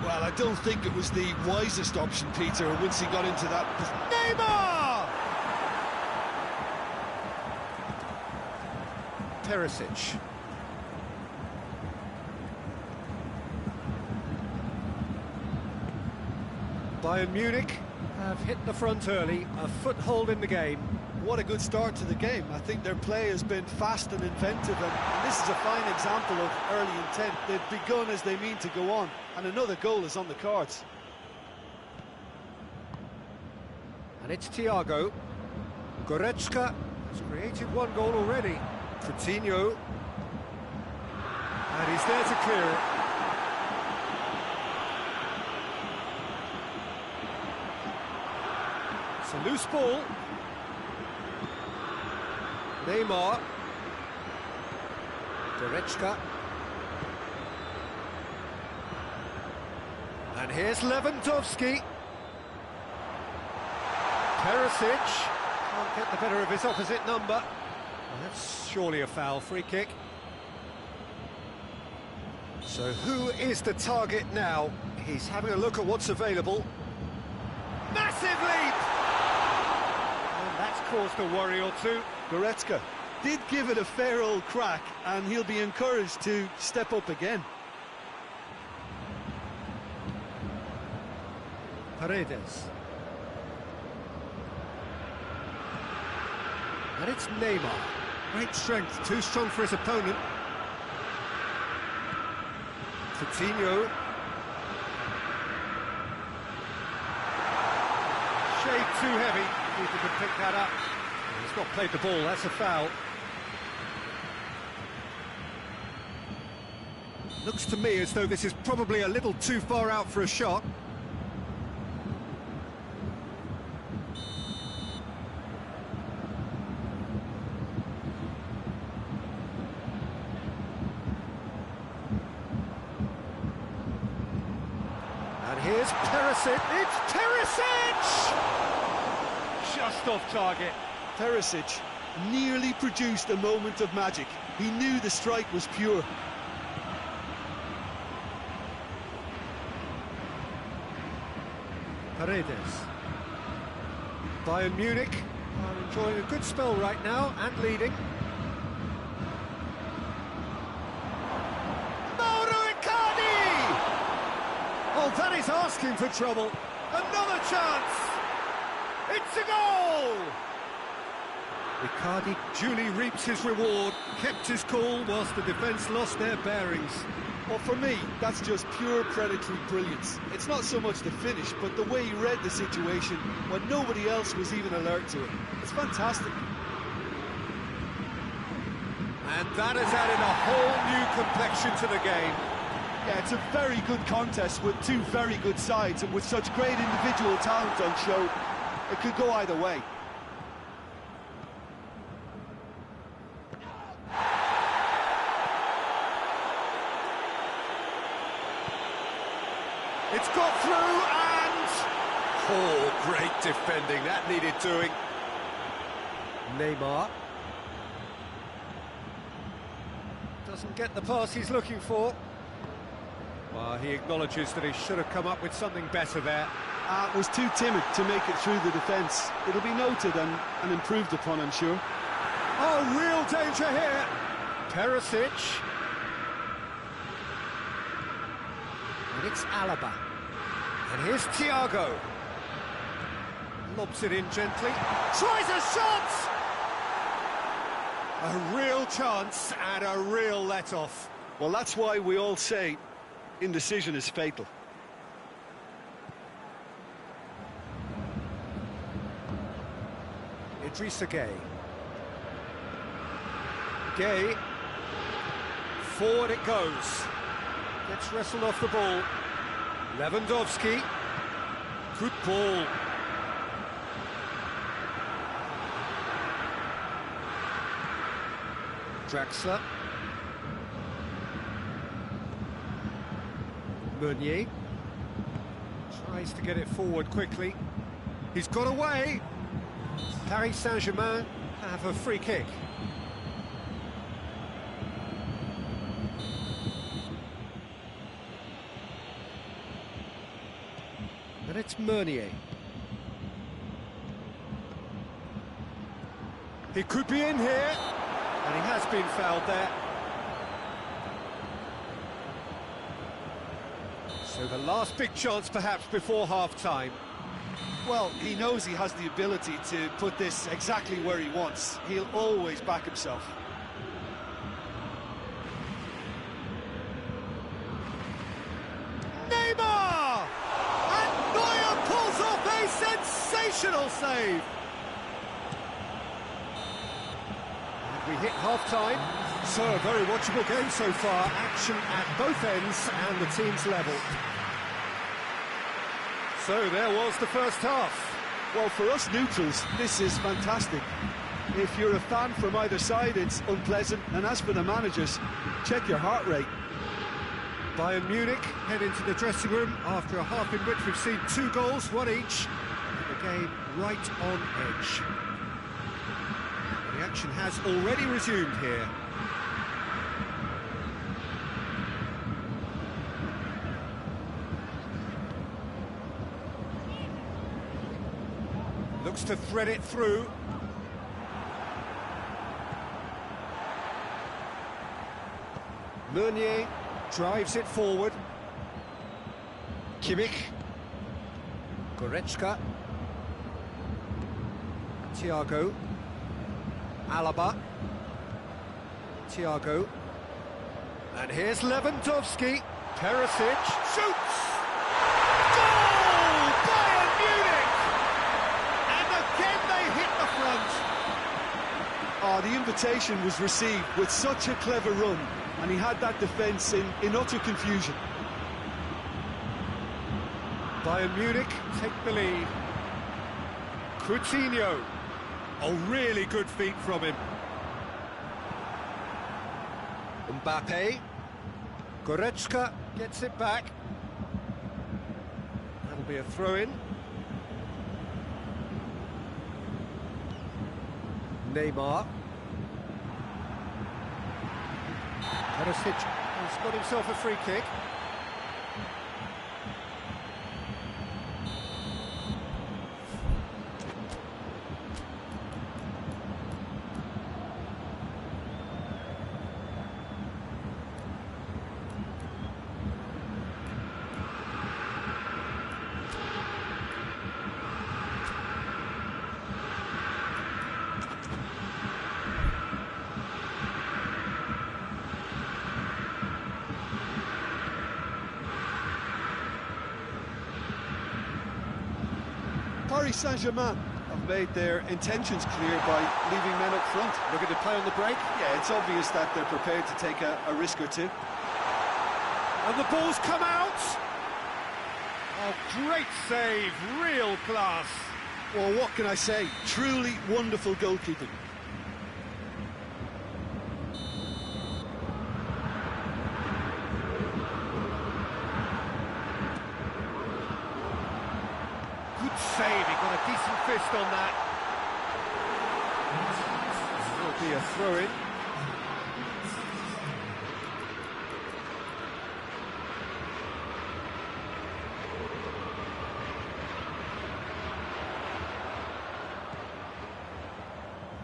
Well, I don't think it was the wisest option, Peter, once he got into that. Neymar! Perisic. Bayern Munich have hit the front early, a foothold in the game. What a good start to the game. I think their play has been fast and inventive, and this is a fine example of early intent. They've begun as they mean to go on, and another goal is on the cards. And it's Thiago. Goretzka has created one goal already. Coutinho. And he's there to clear it. It's a loose ball. Neymar. Goretzka. And here's Lewandowski. Perisic can't get the better of his opposite number. Well, that's surely a foul. Free kick. So who is the target now? He's having a look at what's available. Massive leap! And that's caused a worry or two. Goretzka did give it a fair old crack, and he'll be encouraged to step up again. Paredes. And it's Neymar. Great strength, too strong for his opponent. Coutinho. Shade too heavy. Keeper could pick that up. He's not played the ball, that's a foul. Looks to me as though this is probably a little too far out for a shot. And here's Perisic. It's Perisic! Just off target. Perisic nearly produced a moment of magic. He knew the strike was pure. Paredes. Bayern Munich are enjoying a good spell right now and leading. Mauro Icardi! Oh, that is asking for trouble. Another chance! It's a goal! Icardi duly reaps his reward, kept his cool whilst the defence lost their bearings. Well, for me, that's just pure predatory brilliance. It's not so much the finish, but the way he read the situation when nobody else was even alert to it. It's fantastic. And that has added a whole new complexion to the game. Yeah, it's a very good contest with two very good sides, and with such great individual talent on show, it could go either way. It's got through and... Oh, great defending, that needed doing. Neymar. Doesn't get the pass he's looking for. Well, he acknowledges that he should have come up with something better there. Was too timid to make it through the defence. It'll be noted and improved upon, I'm sure. Oh, real danger here. Perisic. And it's Alaba. And here's Thiago. Lobs it in gently. Tries a shot! A real chance and a real let-off. Well, that's why we all say indecision is fatal. Idrissa Gueye. Gueye. Forward it goes. Gets wrestled off the ball. Lewandowski. Good ball. Draxler. Meunier. Tries to get it forward quickly. He's got away. Paris Saint-Germain have a free kick. And it's Meunier. He could be in here, and he has been fouled there. So the last big chance perhaps before half-time. Well, he knows he has the ability to put this exactly where he wants. He'll always back himself. Neymar! And Neuer pulls off a sensational save. And we hit half-time. So a very watchable game so far. Action at both ends and the team's level. So there was the first half. Well, for us neutrals, this is fantastic. If you're a fan from either side, it's unpleasant. And as for the managers, check your heart rate. Bayern Munich head into the dressing room after a half in which we've seen 2 goals, 1 each. And the game right on edge. The action has already resumed here. Looks to thread it through. Meunier drives it forward. Kimmich. Goretzka. Thiago. Alaba. Thiago. And here's Lewandowski. Perisic shoots! Goal! Bayern Munich! And again they hit the front. Oh, the invitation was received with such a clever run, and he had that defence in utter confusion. Bayern Munich take the lead. Coutinho. Oh, really good feet from him. Mbappe. Goretzka gets it back. That'll be a throw-in. Neymar. Perisic has got himself a free kick. Paris Saint-Germain have made their intentions clear by leaving men up front. Looking to play on the break. Yeah, it's obvious that they're prepared to take a risk or two. And the ball's come out. Oh, great save, real class. Well, what can I say? Truly wonderful goalkeeping. fist on that. Will be a throw-in.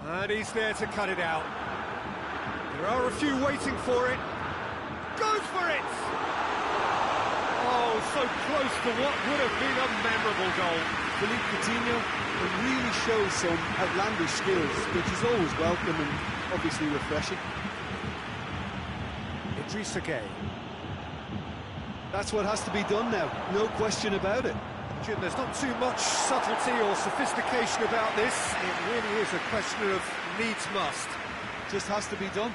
And he's there to cut it out. There are a few waiting for it. Goes for it! Oh, so close to what would have been a memorable goal. Philippe Coutinho really shows some outlandish skills, which is always welcome and obviously refreshing. Idrissa Gueye. That's what has to be done now, no question about it. Jim, there's not too much subtlety or sophistication about this. It really is a question of needs must. Just has to be done.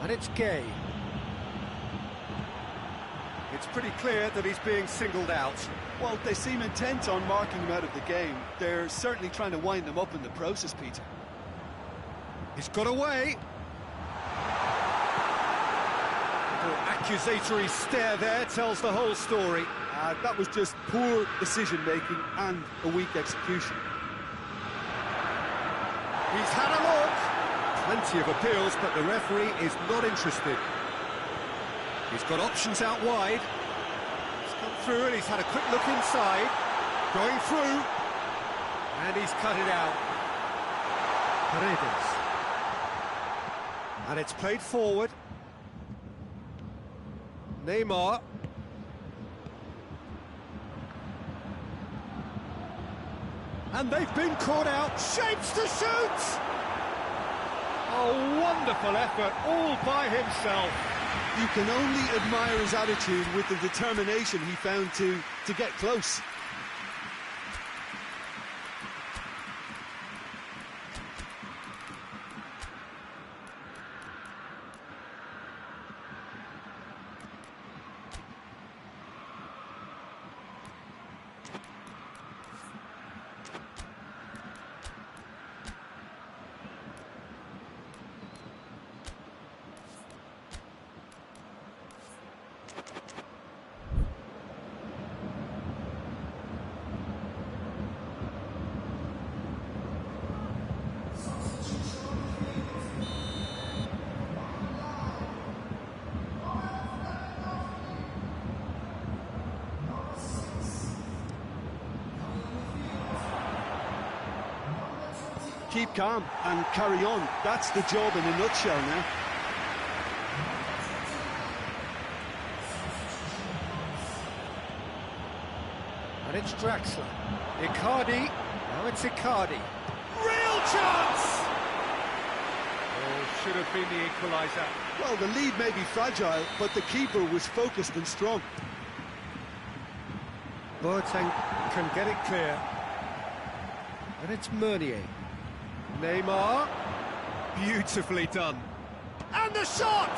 And it's Gueye. It's pretty clear that he's being singled out. Well, they seem intent on marking him out of the game. They're certainly trying to wind them up in the process, Peter. He's got away. Accusatory stare there tells the whole story. That was just poor decision-making and a weak execution. He's had a look. Plenty of appeals, but the referee is not interested. He's got options out wide. He's come through and he's had a quick look inside. Going through. And he's cut it out. Paredes. And it's played forward. Neymar. And they've been caught out. Shapes to shoot! Oh, wonderful effort, all by himself. You can only admire his attitude with the determination he found to get close. Keep calm and carry on. That's the job in a nutshell now. And it's Draxler. Icardi. Now it's Icardi. Real chance! Oh, should have been the equaliser. Well, the lead may be fragile, but the keeper was focused and strong. Boateng can get it clear. And it's Meunier. Neymar. Beautifully done. And the shot!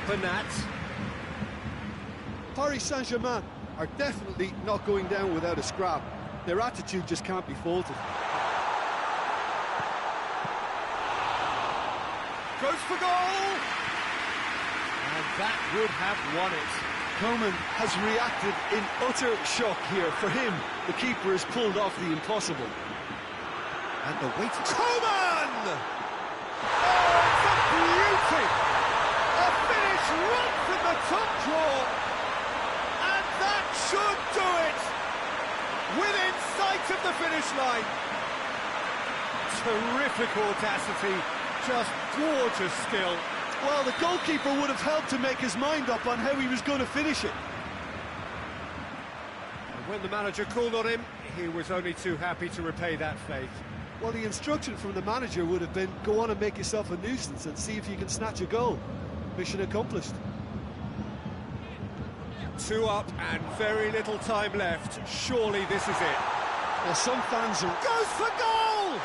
Bernat. Paris Saint-Germain are definitely not going down without a scrap. Their attitude just can't be faulted. Goes for goal! And that would have won it. Coman has reacted in utter shock here. For him, the keeper has pulled off the impossible. And the wait... Coman! Oh, it's a beauty! A finish right from the top draw! And that should do it! Within sight of the finish line! Terrific audacity, just gorgeous skill. Well, the goalkeeper would have helped to make his mind up on how he was going to finish it. And when the manager called on him, he was only too happy to repay that faith. Well, the instruction from the manager would have been, go on and make yourself a nuisance and see if you can snatch a goal. Mission accomplished. 2 up and very little time left. Surely this is it. Well, some fans are... Goes for goal!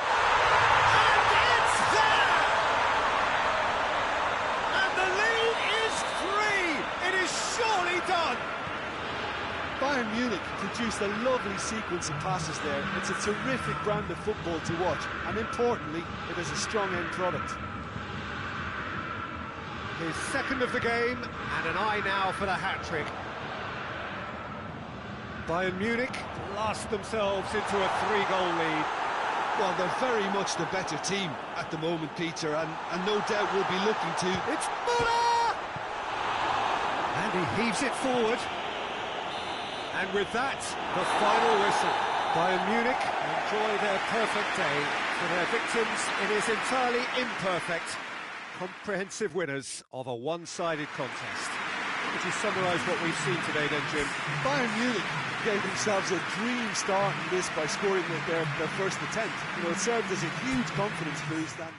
And it's there! And the lead is 3! It is surely done! Bayern Munich produced a lovely sequence of passes there. It's a terrific brand of football to watch, and importantly, it is a strong end product. His second of the game, and an eye now for the hat-trick. Bayern Munich blast themselves into a 3-goal lead. Well, they're very much the better team at the moment, Peter, and no doubt will be looking to... It's Muller! And he heaves it forward. And with that, the final whistle. Bayern Munich enjoy their perfect day. For their victims, it is entirely imperfect. Comprehensive winners of a one-sided contest. Would you summarise what we've seen today then, Jim? Bayern Munich gave themselves a dream start in this by scoring their first attempt. You know, it served as a huge confidence boost, and